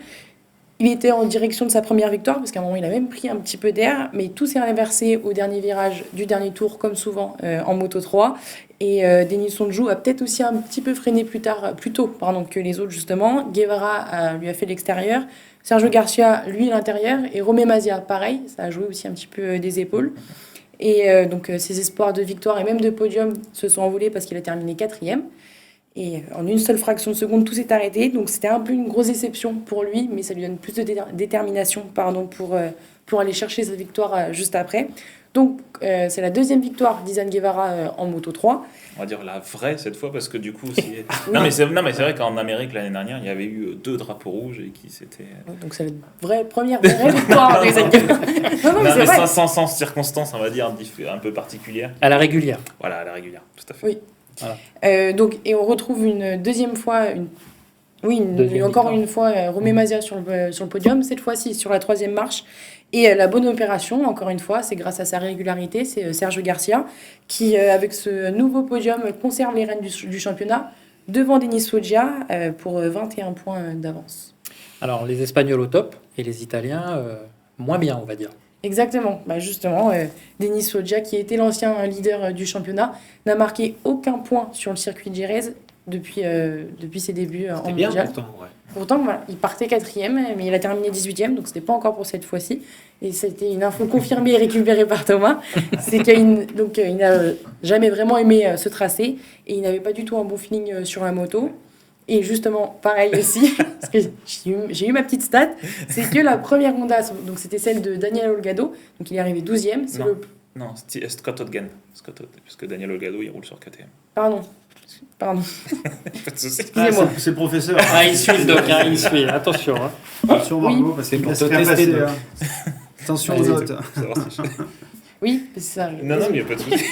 Il était en direction de sa première victoire parce qu'à un moment, il a même pris un petit peu d'air. Mais tout s'est inversé au dernier virage du dernier tour, comme souvent en Moto 3. Et Denis Zonjou a peut-être aussi un petit peu freiné plus tôt que les autres, justement. Guevara lui a fait l'extérieur. Sergio Garcia, lui, l'intérieur. Et Romé Mazia, pareil. Ça a joué aussi un petit peu des épaules. Et donc, ses espoirs de victoire et même de podium se sont envolés parce qu'il a terminé 4e. Et en une seule fraction de seconde, tout s'est arrêté. Donc, c'était un peu une grosse déception pour lui, mais ça lui donne plus de détermination pour aller chercher sa victoire juste après. Donc, c'est la 2e victoire d'Izan Guevara en Moto 3. On va dire la vraie cette fois, parce que du coup, non, mais c'est vrai qu'en Amérique, l'année dernière, il y avait eu 2 drapeaux rouges et qui s'étaient... Donc, c'est la première vraie victoire d'Izan Guevara. Non, mais c'est vrai. Sans circonstances, on va dire, un peu particulières. À la régulière. Voilà, à la régulière, tout à fait. Oui. Voilà. Donc, et on retrouve une deuxième fois... une fois, Romé Mazia sur le podium, cette fois-ci sur la 3e marche. Et la bonne opération, encore une fois, c'est grâce à sa régularité, c'est Sergio Garcia qui, avec ce nouveau podium, conserve les rênes du championnat devant Denis Foggia pour 21 points d'avance. Alors, les Espagnols au top et les Italiens moins bien, on va dire. Exactement. Justement, Denis Foggia, qui était l'ancien leader du championnat, n'a marqué aucun point sur le circuit de Jerez depuis ses débuts en mondial. Bien, Pourtant, voilà, il partait 4e, mais il a terminé 18e, donc c'était pas encore pour cette fois-ci. Et c'était une info confirmée et récupérée par Thomas. C'est qu'il n'a jamais vraiment aimé ce tracé et il n'avait pas du tout un bon feeling sur la moto. Et justement, pareil aussi, parce que j'ai eu ma petite stat, c'est que la première Honda, donc c'était celle de Daniel Olgado, donc il est arrivé 12e. Non, c'est Scott Hodgen, parce que Daniel Olgado, il roule sur KTM. Pardon. Pas de souci. Excusez-moi. C'est le professeur. Il suit le doc, il suit. Attention. Attention, Margot, parce qu'il pour va te se tester. Attention aux notes. Oui, c'est ça. Non, il n'y a pas de souci.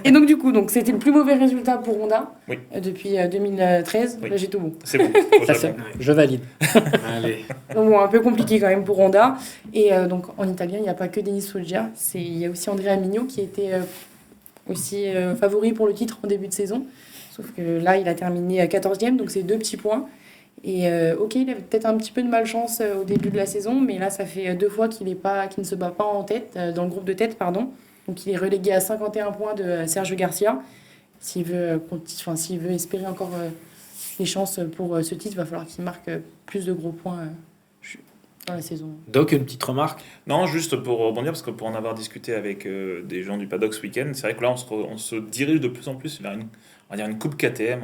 Et donc, du coup, c'était le plus mauvais résultat pour Honda depuis 2013. Oui. Là, j'ai tout bon. C'est bon. Je valide. Allez. Donc, bon, un peu compliqué quand même pour Honda. Et donc, en italien, il n'y a pas que Denis Foggia. Il y a aussi Andrea Mignot qui était aussi favori pour le titre en début de saison. Sauf que là, il a terminé à 14e, donc c'est 2 petits points. Et ok, il avait peut-être un petit peu de malchance au début de la saison, mais là, ça fait 2 fois qu'il ne se bat pas en tête, dans le groupe de tête, pardon. Donc il est relégué à 51 points de Sergio Garcia. S'il veut espérer encore les chances pour ce titre, il va falloir qu'il marque plus de gros points dans la saison. Doc, une petite remarque? Non, juste pour rebondir, parce que pour en avoir discuté avec des gens du paddock ce week-end, c'est vrai que là, on se dirige de plus en plus vers une coupe KTM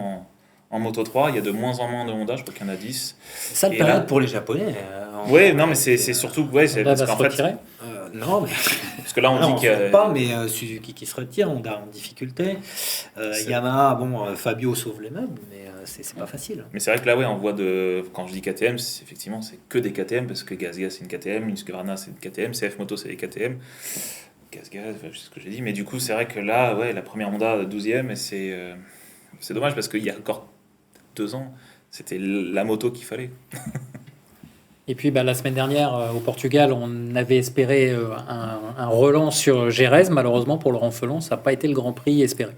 en Moto 3. Il y a de moins en moins de Honda, je crois qu'il y en a 10. Sale Et période là- pour les Japonais. Oui, non, mais c'est surtout... Ouais, c'est Honda parce va qu'en se fait... retirer. Non, mais Parce que là, on non, dit on qu'il y a... ne pas, mais Suzuki qui se retire, Honda en difficulté. Yamaha, Fabio sauve les meubles, mais c'est pas facile. Mais c'est vrai que là, ouais, on voit de... Quand je dis KTM, effectivement, c'est que des KTM, parce que Gazga, c'est une KTM, Husqvarna, c'est une KTM, CF Moto, c'est des KTM. Gazga, c'est ce que j'ai dit. Mais du coup, c'est vrai que là, ouais, la première Honda, 12e, et c'est dommage, parce qu'il y a encore 2 ans, c'était la moto qu'il fallait. Et puis la semaine dernière, au Portugal, on avait espéré un relan sur Jerez. Malheureusement, pour Laurent Felon, ça n'a pas été le Grand Prix espéré.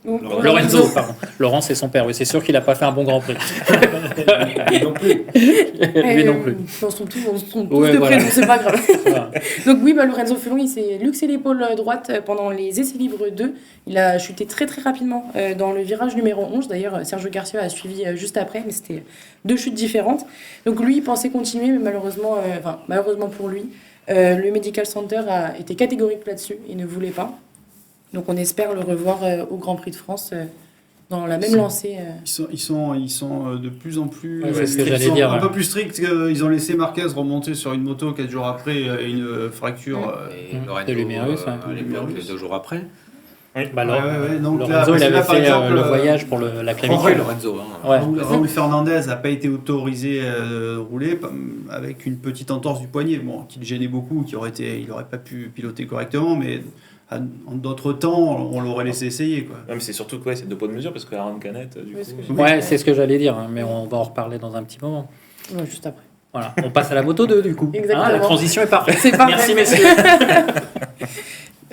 Lorenzo, pardon. Laurent, c'est son père. Oui, c'est sûr qu'il n'a pas fait un bon Grand Prix. Lui non plus. Lui non plus. On se trompe tous Ouais, de voilà. prénom, c'est pas grave. Voilà. Donc oui, Lorenzo Felon, il s'est luxé l'épaule droite pendant les essais libres 2. Il a chuté très très rapidement dans le virage numéro 11. D'ailleurs, Sergio Garcia a suivi juste après, mais c'était 2 chutes différentes. Donc lui, il pensait continuer, mais malheureusement pour lui, le Medical Center a été catégorique là-dessus. Il ne voulait pas. Donc on espère le revoir au Grand Prix de France dans la même lancée. Ils sont de plus en plus Ouais, c'est ce que stricts. j'allais Ils sont dire, un ouais. peu plus stricts. Ils ont laissé Marquez remonter sur une moto 4 jours après une fracture. Et Lorenzo, de l'humérus, ouais. à l'époque, 2 jours après. Bah, Donc là, Lorenzo, il parce que avait là, par fait exemple, le voyage pour la Franck clavicule. Lorenzo. Ouais. Raoul Fernandez n'a pas été autorisé à rouler avec une petite entorse du poignet, qui le gênait beaucoup, il n'aurait pas pu piloter correctement, mais en d'autres temps, on l'aurait laissé essayer. Quoi. Non, mais c'est surtout que ouais, c'est de bonnes mesures, parce que Aaron Canet, du Oui, coup... Ouais, c'est ce que j'allais dire, hein, mais on va en reparler dans un petit moment. Ouais, juste après. Voilà, on passe à la moto 2 du coup. Exactement. La transition est parfaite. C'est parfait. Merci messieurs.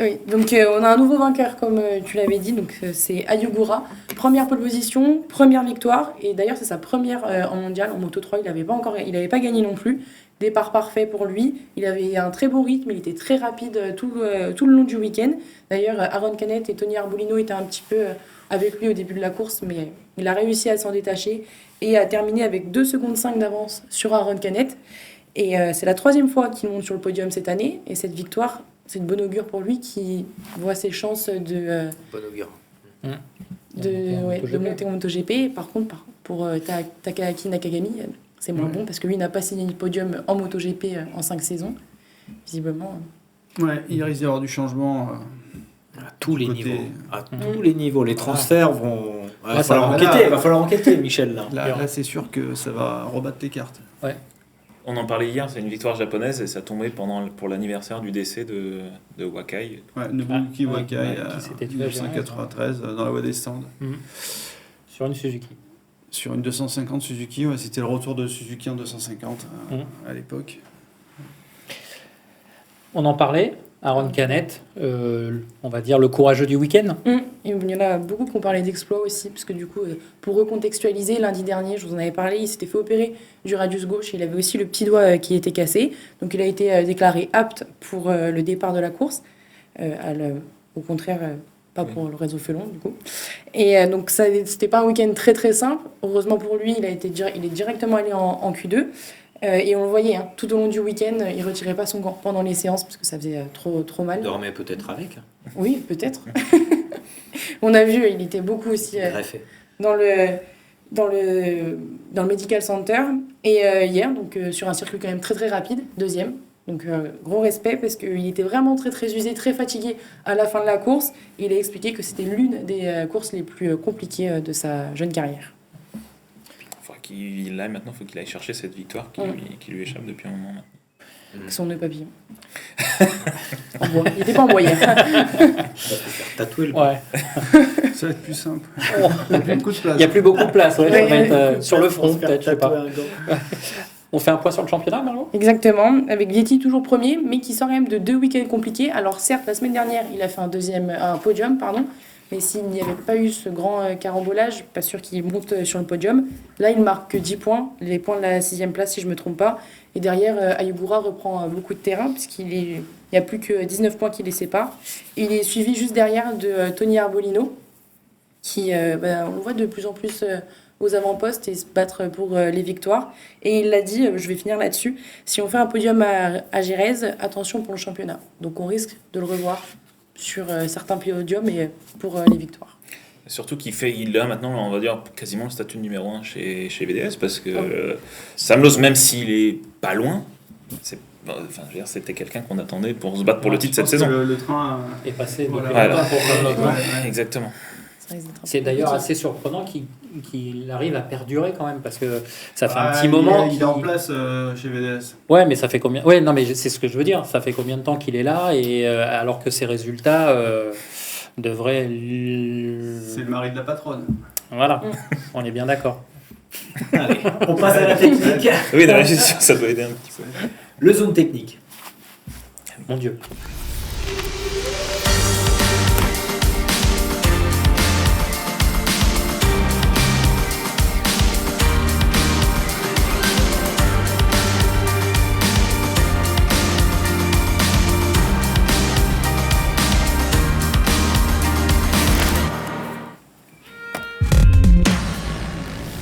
Oui, donc on a un nouveau vainqueur, comme tu l'avais dit, donc c'est Ayugura. Première pole position, première victoire, et d'ailleurs c'est sa première en mondial, en Moto 3, il n'avait pas gagné non plus. Départ parfait pour lui, il avait un très bon rythme, il était très rapide tout le long du week-end. D'ailleurs Aaron Canet et Tony Arbolino étaient un petit peu avec lui au début de la course, mais il a réussi à s'en détacher et a terminé avec 2 secondes 5 d'avance sur Aaron Canet. Et c'est la 3e fois qu'il monte sur le podium cette année, et cette victoire, c'est une bonne augure pour lui qui voit ses chances de monter en MotoGP. Par contre, pour Takahaki Nakagami, c'est moins bon parce que lui n'a pas signé le podium en MotoGP en 5 saisons. Visiblement. Ouais, il risque d'y avoir du changement. À tous les côté- niveaux. À tous les niveaux. Les transferts vont. Il va ça falloir va. enquêter. Il va falloir enquêter, Michel. Là. Là, c'est sûr que ça va rebattre les cartes. On en parlait hier, c'est une victoire japonaise, et ça tombait pour l'anniversaire du décès de Wakai. Ouais, Nobuki Ah, ouais, Wakai, ouais, qui s'était tué à 1993, dans la voie des stands. Sur une Suzuki. Sur une 250 Suzuki, ouais, c'était le retour de Suzuki en 250 à l'époque. On en parlait, Aaron Canet, on va dire le courageux du week-end. Il y en a beaucoup qui ont parlé d'exploits aussi, parce que du coup, pour recontextualiser, lundi dernier, je vous en avais parlé, il s'était fait opérer du radius gauche, il avait aussi le petit doigt qui était cassé, donc il a été déclaré apte pour le départ de la course, au contraire, pas pour le réseau Felon du coup. Et donc ça, c'était pas un week-end très très simple, heureusement pour lui, il est directement allé en Q2, et on le voyait, hein, tout au long du week-end, il retirait pas son gant pendant les séances, parce que ça faisait trop mal. Dormait peut-être avec. Oui, peut-être. On a vu, il était beaucoup aussi Greffé. dans le Medical Center. Et hier, donc sur un circuit quand même très très rapide, 2e. Donc gros respect parce qu'il était vraiment très très usé, très fatigué à la fin de la course. Il a expliqué que c'était l'une des courses les plus compliquées de sa jeune carrière. Maintenant, il faut qu'il aille chercher cette victoire qui lui échappe depuis un moment. Avec son nœud papillon. En bois. Il n'était pas en bois hier. Tatouer le Ouais. Ça va être plus simple. Oh. Il y a plus beaucoup de place. Il n'y a plus beaucoup de place, ouais, ça va être, Ouais. sur le front peut-être, je sais pas. On fait un point sur le championnat, Margot ? Exactement, avec Vietti toujours premier, mais qui sort quand même de 2 week-ends compliqués. Alors certes, la semaine dernière, il a fait un podium, Mais s'il n'y avait pas eu ce grand carambolage, pas sûr qu'il monte sur le podium. Là, il marque que 10 points, les points de la 6e place si je ne me trompe pas. Et derrière, Ayubura reprend beaucoup de terrain puisqu'il n'y a plus que 19 points qui les séparent. Il est suivi juste derrière de Tony Arbolino, qui, on voit de plus en plus aux avant-postes et se battre pour les victoires. Et il l'a dit, je vais finir là-dessus, si on fait un podium à Jerez, attention pour le championnat. Donc on risque de le revoir sur certains podiums et pour les victoires. Surtout il a maintenant, on va dire, quasiment le statut de numéro 1 chez VDS, parce que Sam Lowe, même s'il est pas loin, c'était quelqu'un qu'on attendait pour se battre pour le titre cette saison. Le train est passé depuis Voilà. longtemps pour Sam Lowe. Exactement. C'est d'ailleurs assez surprenant qu'il arrive à perdurer quand même, parce que ça fait un petit moment. Il est en place chez VDS. Ouais, mais ça fait combien? Ouais, non, mais c'est ce que je veux dire. Ça fait combien de temps qu'il est là, et alors que ses résultats devraient. C'est le mari de la patronne. Voilà, on est bien d'accord. Allez, on passe à la technique. Oui, dans la gestion, ça doit aider un petit peu. Le zone technique. Mon Dieu.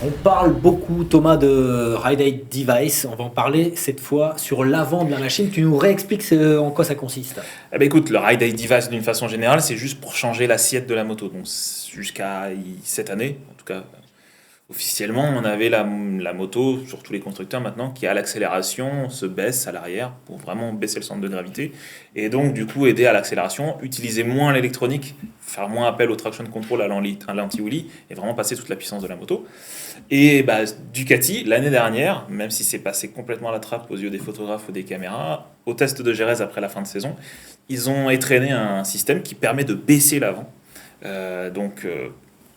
On parle beaucoup, Thomas, de Ride Aid Device. On va en parler cette fois sur l'avant de la machine. Tu nous réexpliques en quoi ça consiste. Eh ben écoute, le Ride Aid Device, d'une façon générale, c'est juste pour changer l'assiette de la moto. Donc jusqu'à cette année, en tout cas officiellement, on avait la moto, sur tous les constructeurs maintenant, qui à l'accélération se baisse à l'arrière pour vraiment baisser le centre de gravité. Et donc du coup aider à l'accélération, utiliser moins l'électronique, faire moins appel au traction control à l'anti-wheelie et vraiment passer toute la puissance de la moto. Et Ducati, l'année dernière, même si c'est passé complètement à la trappe aux yeux des photographes ou des caméras, au test de Jerez après la fin de saison, ils ont étraîné un système qui permet de baisser l'avant.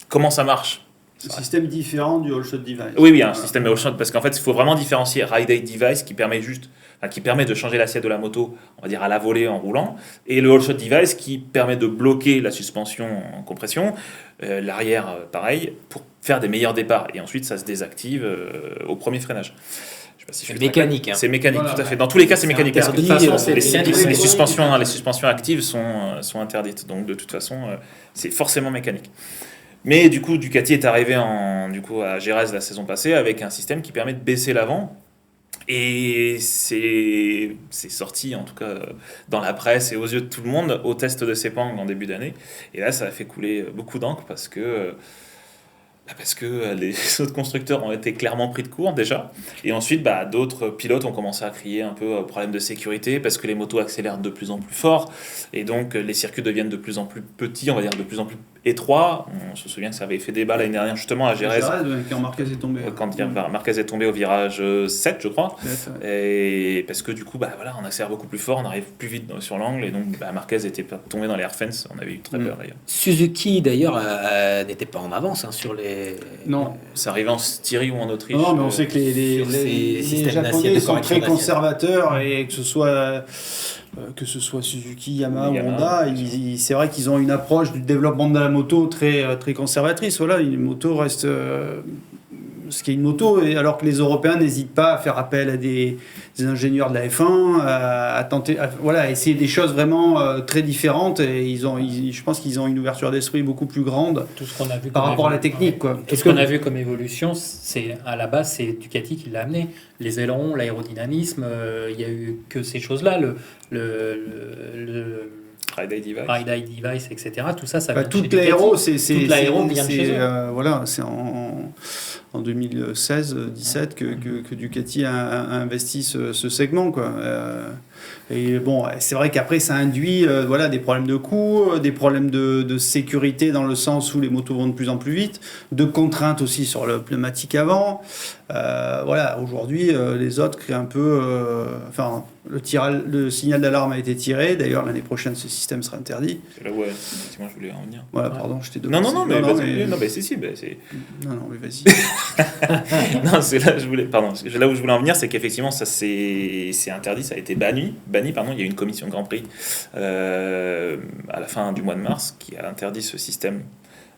Comment ça marche ? Un système différent du All Shot Device. Oui, un système All Shot, parce qu'en fait, il faut vraiment différencier Ride Aid Device qui permet de changer l'assiette de la moto, on va dire à la volée en roulant, et le All Shot Device qui permet de bloquer la suspension en compression, l'arrière pareil, pour faire des meilleurs départs. Et ensuite, ça se désactive au premier freinage. C'est mécanique. C'est mécanique, Voilà, tout à fait. Dans tous les cas, c'est mécanique. Parce que de toute façon, les suspensions actives sont interdites. Donc, de toute façon, c'est forcément mécanique. Mais du coup, Ducati est arrivé à Jerez la saison passée avec un système qui permet de baisser l'avant. Et c'est sorti, en tout cas, dans la presse et aux yeux de tout le monde, au test de Sepang en début d'année. Et là, ça a fait couler beaucoup d'encre parce que les autres constructeurs ont été clairement pris de court déjà. Et ensuite, d'autres pilotes ont commencé à crier un peu problème de sécurité parce que les motos accélèrent de plus en plus fort. Et donc, les circuits deviennent de plus en plus petits, on va dire de plus en plus étroits. On se souvient que ça avait fait débat l'année dernière justement à Jerez. Quand Marquez est tombé. Quand Marquez est tombé au virage 7, je crois. Et parce que du coup, on accélère beaucoup plus fort, on arrive plus vite sur l'angle. Et donc, Marquez était tombé dans les air fence. On avait eu très peur d'ailleurs. Suzuki, d'ailleurs, n'était pas en avance sur les... Non. Ça arrivait en Styrie ou en Autriche. Non, mais on sait que les Japonais sont très conservateurs et que ce soit Suzuki, Yamaha ou Honda, c'est vrai qu'ils ont une approche du développement de la moto très, très conservatrice. Voilà, une moto reste ce qui est une moto, et alors que les Européens n'hésitent pas à faire appel à des ingénieurs de la F1, à tenter, à essayer des choses vraiment très différentes, et je pense qu'ils ont une ouverture d'esprit beaucoup plus grande Tout ce qu'on a vu par rapport à la technique. Quoi. Tout ce qu'on a vu comme évolution, à la base, c'est Ducati qui l'a amené. Les ailerons, l'aérodynamisme, il n'y a eu que ces choses-là. Le Ride Aid Device. Ride Aid Device, etc. Tout ça, ça vient de chez Toute l'aéro, Ducati. Toute l'aéro vient de chez eux. Voilà, c'est en 2016-17 que Ducati a investi ce segment, quoi. Et bon, c'est vrai qu'après ça induit des problèmes de coût, des problèmes de sécurité dans le sens où les motos vont de plus en plus vite, de contraintes aussi sur le pneumatique avant. Aujourd'hui, les autres créent un peu... le signal d'alarme a été tiré. D'ailleurs, l'année prochaine, ce système sera interdit. C'est là où, effectivement, je voulais en venir. Voilà, pardon, je t'ai Non, mais c'est... Non, mais vas-y. Non, c'est là où je voulais en venir, c'est qu'effectivement, ça c'est interdit, ça a été banni. banni, pardon. Il y a une commission Grand Prix à la fin du mois de mars qui a interdit ce système.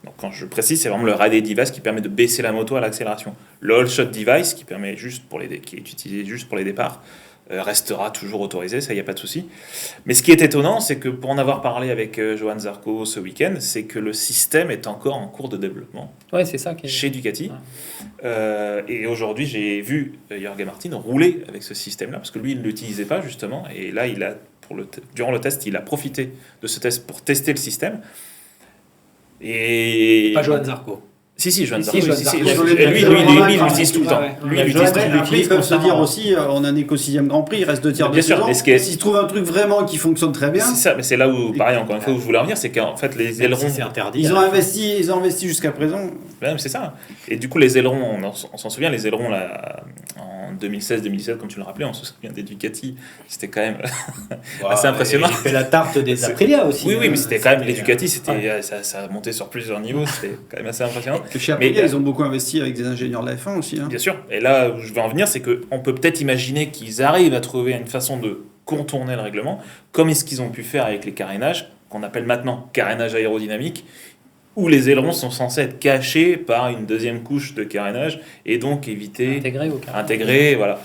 Donc quand je précise, c'est vraiment le Ride Device qui permet de baisser la moto à l'accélération. Le All Shot Device qui est utilisé juste pour les départs restera toujours autorisé, ça, il n'y a pas de souci. Mais ce qui est étonnant, c'est que pour en avoir parlé avec Johan Zarco ce week-end, c'est que le système est encore en cours de développement C'est ça chez Ducati. Et aujourd'hui, j'ai vu Jorge Martin rouler avec ce système-là, parce que lui, il ne l'utilisait pas, justement. Et là, durant le test, il a profité de ce test pour tester le système. Et... Pas Johan Zarco. Si, Johan Zarco. Lui, il l'utilise tout le temps. Lui, il l'utilise Après, il faut se dire aussi, on en est qu'au 6e Grand Prix, il reste 2 tiers de saison. S'il se trouve un truc vraiment qui fonctionne très bien... C'est ça, mais c'est là où, pareil, encore une fois, où je voulais en venir, c'est qu'en fait, les ailerons... C'est interdit. Ils ont investi jusqu'à présent. Ouais, c'est ça. Et du coup, les ailerons, on s'en souvient, les ailerons, là, en 2016-2017, comme tu le rappelais, on se souvient des Ducati, c'était quand même assez impressionnant. Il fait la tarte des Aprilia aussi. Oui, mais c'était quand même, les Ducati, ça montait sur plusieurs niveaux, c'était quand même assez impressionnant. Chez Aprilia, ils ont beaucoup investi avec des ingénieurs de la F1 aussi. Bien sûr. Et là où je veux en venir, c'est qu'on peut peut-être imaginer qu'ils arrivent à trouver une façon de contourner le règlement, comme est-ce qu'ils ont pu faire avec les carénages, qu'on appelle maintenant carénage aérodynamique, où les ailerons sont censés être cachés par une deuxième couche de carénage et donc éviter... Intégrer, voilà.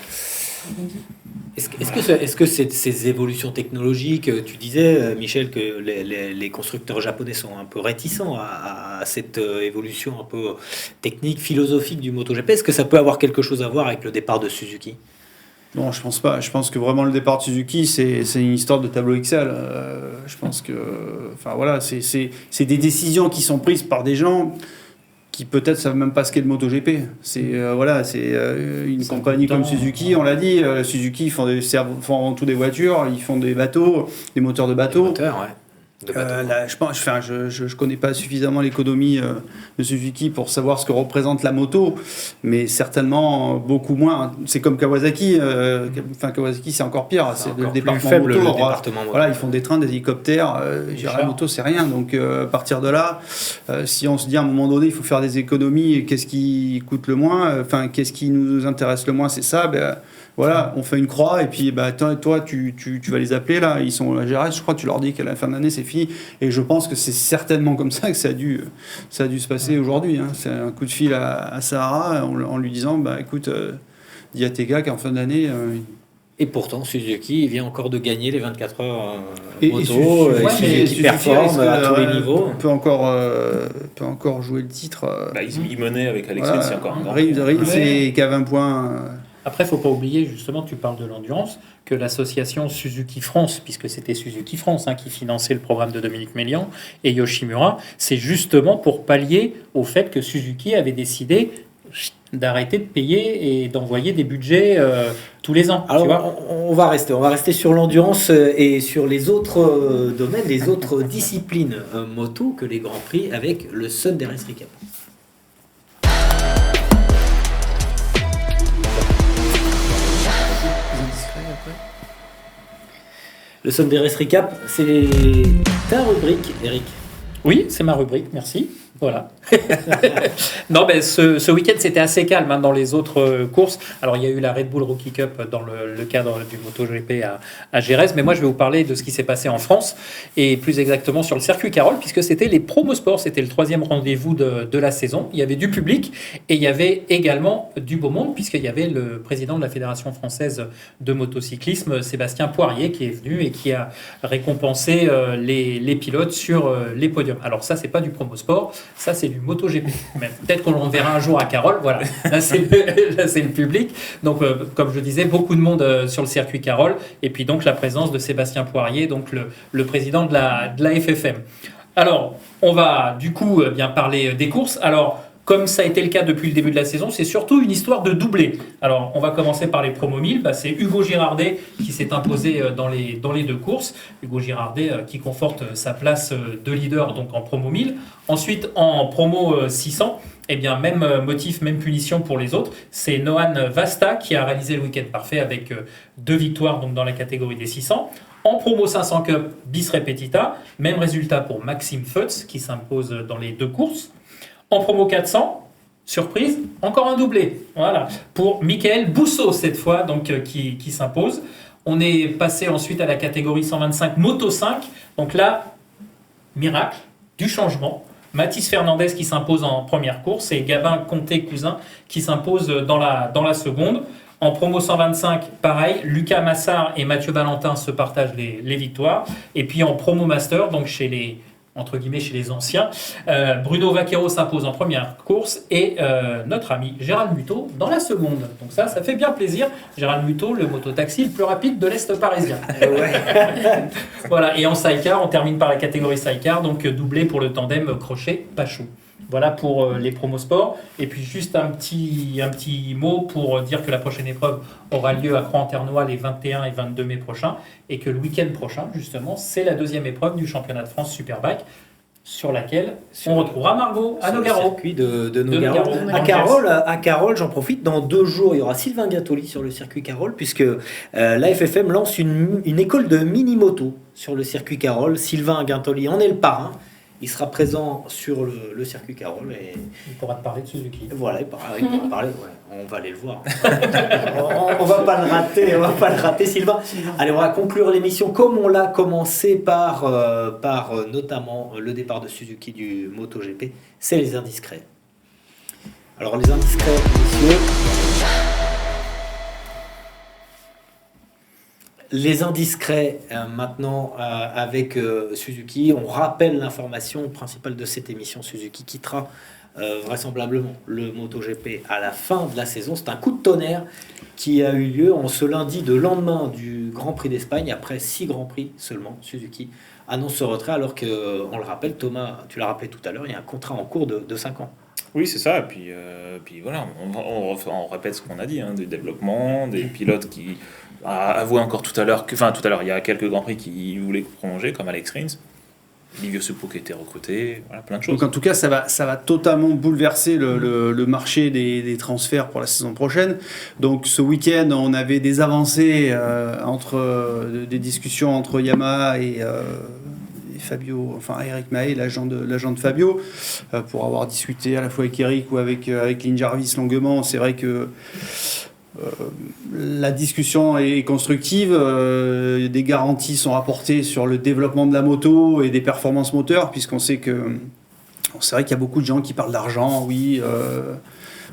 Est-ce que ces évolutions technologiques, tu disais, Michel, que les constructeurs japonais sont un peu réticents à cette évolution un peu technique, philosophique du MotoGP? Est-ce que ça peut avoir quelque chose à voir avec le départ de Suzuki? Non, je pense pas. Je pense que vraiment le départ de Suzuki, c'est une histoire de tableau Excel. Je pense que, enfin voilà, c'est des décisions qui sont prises par des gens qui peut-être savent même pas ce qu'est le MotoGP. C'est une compagnie comme Suzuki, on l'a dit. Suzuki font avant tout des voitures, ils font des bateaux, des moteurs de bateaux. Je connais pas suffisamment l'économie de Suzuki pour savoir ce que représente la moto, mais certainement beaucoup moins. C'est comme Kawasaki. Kawasaki, c'est encore pire. C'est le département faible, moto. le département moto. Voilà, ils font des trains, des hélicoptères. La moto, c'est rien. Donc, à partir de là, si on se dit à un moment donné, il faut faire des économies, qu'est-ce qui coûte le moins? Qu'est-ce qui nous intéresse le moins? C'est ça. Voilà, on fait une croix et puis toi tu vas les appeler là, ils sont à Gérard, je crois, tu leur dis qu'à la fin de l'année c'est fini, et je pense que c'est certainement comme ça que ça a dû se passer aujourd'hui. C'est un coup de fil à Sahara en lui disant écoute, dis à tes gars qu'en fin d'année et pourtant, Suzuki vient encore de gagner les 24 heures moto, Suzuki performe à tous les niveaux. Peut encore jouer le titre. Il menait avec Alex Rins, c'est encore un Rins, c'est qu'à 20 points. Après, il ne faut pas oublier, justement, tu parles de l'endurance, que l'association Suzuki France, puisque c'était Suzuki France qui finançait le programme de Dominique Mélian et Yoshimura, c'est justement pour pallier au fait que Suzuki avait décidé d'arrêter de payer et d'envoyer des budgets tous les ans. Alors, on va rester sur l'endurance et sur les autres domaines, les autres disciplines moto que les Grands Prix avec le Sunday Race Recap. Le Sunday Race Recap, c'est ta rubrique, Eric. Oui, c'est ma rubrique, merci. Voilà. Non, ce week-end, c'était assez calme dans les autres courses. Alors, il y a eu la Red Bull Rookie Cup dans le cadre du MotoGP à Jerez, mais moi, je vais vous parler de ce qui s'est passé en France, et plus exactement sur le circuit Carole, puisque c'était les Promosports, c'était le 3e rendez-vous de la saison. Il y avait du public, et il y avait également du beau monde, puisqu'il y avait le président de la Fédération française de motocyclisme, Sébastien Poirier, qui est venu et qui a récompensé les pilotes sur les podiums. Alors ça, c'est pas du Promosport, ça c'est du MotoGP. Mais peut-être qu'on le verra un jour à Carole. Voilà, là c'est le public. Donc comme je disais, beaucoup de monde sur le circuit Carole, et puis donc la présence de Sébastien Poirier, donc le président de la FFM. Alors on va du coup bien parler des courses. Alors comme ça a été le cas depuis le début de la saison, c'est surtout une histoire de doublé. Alors, on va commencer par les Promo 1000. C'est Hugo Girardet qui s'est imposé dans les deux courses. Hugo Girardet qui conforte sa place de leader donc en Promo 1000. Ensuite, en Promo 600, même motif, même punition pour les autres. C'est Nohan Vasta qui a réalisé le week-end parfait avec 2 victoires donc dans la catégorie des 600. En Promo 500 Cup, bis repetita. Même résultat pour Maxime Feutz qui s'impose dans les deux courses. En Promo 400, surprise, encore un doublé. Voilà, pour Michael Bousseau cette fois, donc qui s'impose. On est passé ensuite à la catégorie 125 Moto 5. Donc là, miracle, du changement. Mathis Fernandez qui s'impose en première course et Gabin Conté-Cousin qui s'impose dans la seconde. En promo 125, pareil, Lucas Massard et Mathieu Valentin se partagent les victoires. Et puis en promo master, donc chez les anciens, Bruno Vaquero s'impose en première course et notre ami Gérald Muto dans la seconde. Donc ça fait bien plaisir. Gérald Muto, le mototaxi le plus rapide de l'Est parisien. Voilà, et en sidecar, on termine par la catégorie sidecar, donc doublé pour le tandem Crochet-Pachou. Voilà pour les promos sport. Et puis juste un petit mot pour dire que la prochaine épreuve aura lieu à Croix-en-Ternois les 21 et 22 mai prochains. Et que le week-end prochain, justement, c'est la deuxième épreuve du championnat de France Superbike sur laquelle on retrouvera Margot à Nogaro. Le circuit de Nogaro. À Carole, j'en profite. Dans 2 jours, il y aura Sylvain Gattoli sur le circuit Carole, puisque la FFM lance une école de mini-moto sur le circuit Carole. Sylvain Gattoli en est le parrain. Il sera présent sur le circuit Carole et il pourra te parler de Suzuki. Voilà, il pourra parler. Ouais, on va aller le voir. on va pas le rater, Sylvain. Allez, on va conclure l'émission comme on l'a commencé par notamment le départ de Suzuki du MotoGP. C'est les indiscrets. Alors les indiscrets, messieurs. Les indiscrets, maintenant, avec Suzuki. On rappelle l'information principale de cette émission. Suzuki quittera vraisemblablement le MotoGP à la fin de la saison. C'est un coup de tonnerre qui a eu lieu en ce lundi de lendemain du Grand Prix d'Espagne. Après 6 Grands Prix seulement, Suzuki annonce ce retrait alors que, on le rappelle, Thomas, tu l'as rappelé tout à l'heure, il y a un contrat en cours de 5 ans. Oui, c'est ça. Et puis voilà, on répète ce qu'on a dit, des développements, des pilotes qui avouaient encore tout à l'heure, il y a quelques Grands Prix qui voulaient prolonger, comme Alex Rins, Livio Suppo qui était recruté, voilà, plein de choses. Donc en tout cas, ça va totalement bouleverser le marché des transferts pour la saison prochaine. Donc ce week-end, on avait des avancées des discussions entre Yamaha et Fabio, enfin Eric Mahé, l'agent de Fabio, pour avoir discuté à la fois avec Eric ou avec Lynn Jarvis longuement. C'est vrai que la discussion est constructive, des garanties sont apportées sur le développement de la moto et des performances moteurs, puisqu'on sait que c'est vrai qu'il y a beaucoup de gens qui parlent d'argent, oui.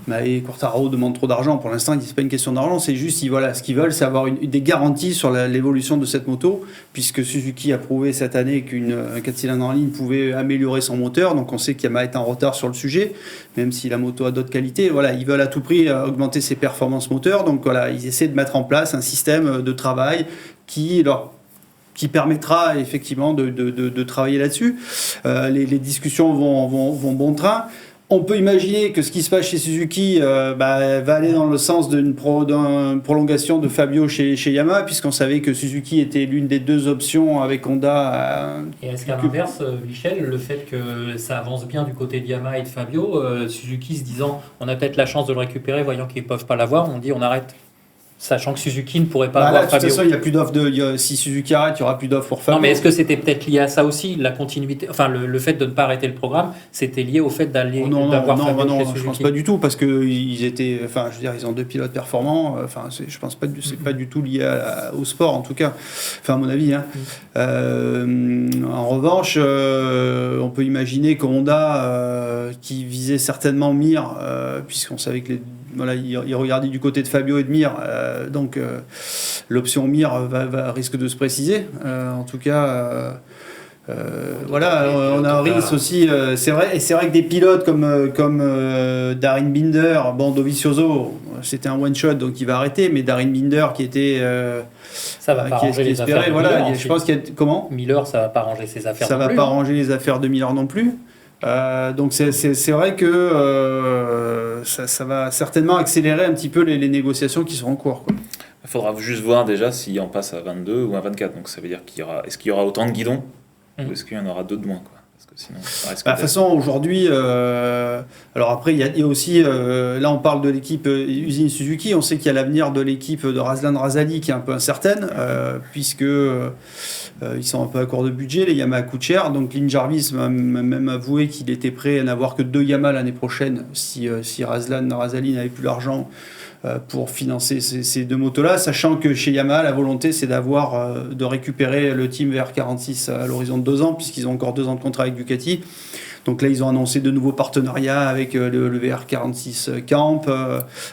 Mais Quartararo demande trop d'argent. Pour l'instant, c'est pas une question d'argent, c'est juste ce qu'ils veulent, c'est avoir des garanties sur l'évolution de cette moto, puisque Suzuki a prouvé cette année qu'un 4 cylindres en ligne pouvait améliorer son moteur. Donc on sait qu'il Yamaha est en retard sur le sujet, même si la moto a d'autres qualités. Voilà, ils veulent à tout prix augmenter ses performances moteurs. Donc voilà, ils essaient de mettre en place un système de travail qui permettra effectivement de travailler là-dessus. Les discussions vont bon train. On peut imaginer que ce qui se passe chez Suzuki va aller dans le sens d'une prolongation de Fabio chez Yamaha, puisqu'on savait que Suzuki était l'une des 2 options avec Honda. Et est-ce qu'à l'inverse, Michel, le fait que ça avance bien du côté de Yamaha et de Fabio, Suzuki se disant on a peut-être la chance de le récupérer, voyant qu'ils ne peuvent pas l'avoir, on dit on arrête, sachant que Suzuki ne pourrait pas avoir Fabio. De toute façon, il n'y a plus d'offre si Suzuki arrête, il n'y aura plus d'offre pour Fabio. Non, mais est-ce que c'était peut-être lié à ça aussi, la continuité, enfin le fait de ne pas arrêter le programme, c'était lié au fait d'avoir Fabio chez Suzuki? Je pense pas du tout, parce que ils ont 2 pilotes performants. Je pense pas c'est pas du tout lié au sport en tout cas. Enfin à mon avis. En revanche, on peut imaginer qu'Honda, qui visait certainement Mir, puisqu'on savait que il regardait du côté de Fabio et de Mir, donc l'option Mir risque de se préciser. En tout cas, on a Rins aussi. C'est vrai que des pilotes comme Darin Binder, Dovizioso, c'était un one shot, donc il va arrêter. Mais Darin Binder qui était ça va pas arranger les affaires. Voilà, je pense qu'il y a comment Miller, ça va pas arranger ses affaires. Ça va pas arranger les affaires de Miller non plus. Donc c'est vrai que ça va certainement accélérer un petit peu les négociations qui seront en cours, quoi. Il faudra juste voir déjà si on passe à 22 ou à 24. Donc ça veut dire est-ce qu'il y aura autant de guidons ou est-ce qu'il y en aura 2 de moins, quoi. Parce que sinon, ça reste De toute façon, aujourd'hui, alors après, il y a aussi, là on parle de l'équipe usine Suzuki, on sait qu'il y a l'avenir de l'équipe de Razlan Razali qui est un peu incertaine, puisque ils sont un peu à court de budget, les Yamaha coûtent cher, donc Lynn Jarvis m'a même avoué qu'il était prêt à n'avoir que 2 Yamaha l'année prochaine si Razlan Razali n'avait plus l'argent pour financer ces 2 motos-là, sachant que chez Yamaha, la volonté, c'est de récupérer le team VR46 à l'horizon de 2 ans, puisqu'ils ont encore 2 ans de contrat avec Ducati. Donc là, ils ont annoncé de nouveaux partenariats avec le VR46 Camp.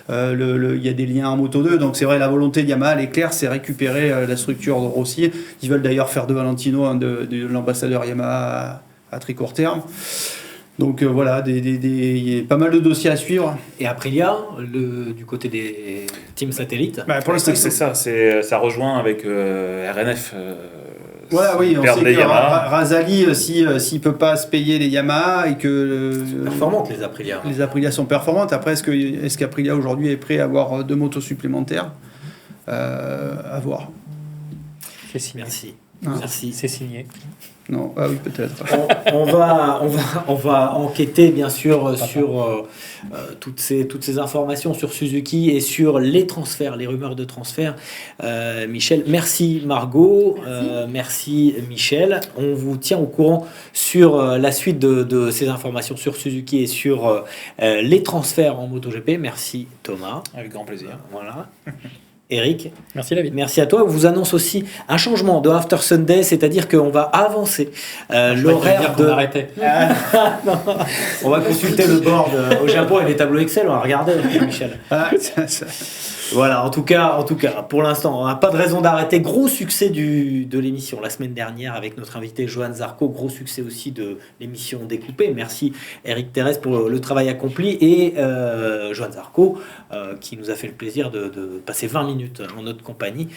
Il y a des liens en Moto 2. Donc c'est vrai, la volonté de Yamaha, elle est claire, c'est récupérer la structure de Rossi. Ils veulent d'ailleurs faire de Valentino de l'ambassadeur Yamaha à très court terme. Donc voilà, il y a pas mal de dossiers à suivre. Et Aprilia, du côté des teams satellites. pour l'instant, c'est ça. Ça rejoint avec RNF. Voilà, oui, on sait les que Yamaha. Razali, s'il peut pas se payer les Yamaha et que Performantes, les Aprilia. les Aprilia sont performantes. Après, est-ce qu'Aprilia aujourd'hui est prêt à avoir 2 motos supplémentaires à voir. C'est signé. Merci. Ah. Merci. C'est signé. Non, ah oui, peut-être. On va enquêter bien sûr sur toutes ces informations sur Suzuki et sur les transferts, les rumeurs de transferts. Michel, merci Margot, merci Michel. On vous tient au courant sur la suite de ces informations sur Suzuki et sur les transferts en MotoGP. Merci Thomas. Avec grand plaisir. Voilà. Eric, Merci David. merci à toi. On vous annonce aussi un changement de After Sunday, c'est-à-dire qu'on va avancer l'horaire de... Arrêtez. Non. On va consulter le board au Japon et les tableaux Excel, on va regarder, Michel. Voilà, en tout cas, pour l'instant, on n'a pas de raison d'arrêter. Gros succès de l'émission la semaine dernière avec notre invité Johan Zarco. Gros succès aussi de l'émission Découpée. Merci Eric Thérèse pour le travail accompli et Johan Zarco qui nous a fait le plaisir de passer 20 minutes en notre compagnie.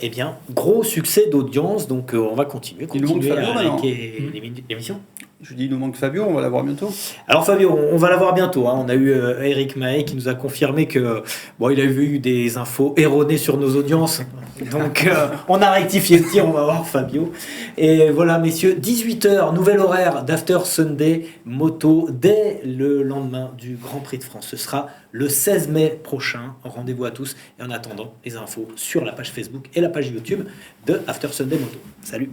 Eh bien, gros succès d'audience, donc on va continuer Il nous manque à Fabio, liker l'émission. Je dis, il nous manque Fabio, on va l'avoir bientôt. Alors Fabio, on va l'avoir bientôt. Hein. On a eu Eric Mahé qui nous a confirmé que il avait eu des infos erronées sur nos audiences. Donc on a rectifié le tir, on va voir Fabio. Et voilà messieurs, 18h, nouvel horaire d'After Sunday Moto dès le lendemain du Grand Prix de France. Ce sera le 16 mai prochain. Rendez-vous à tous. Et en attendant, les infos sur la page Facebook et la page YouTube de After Sunday Moto. Salut.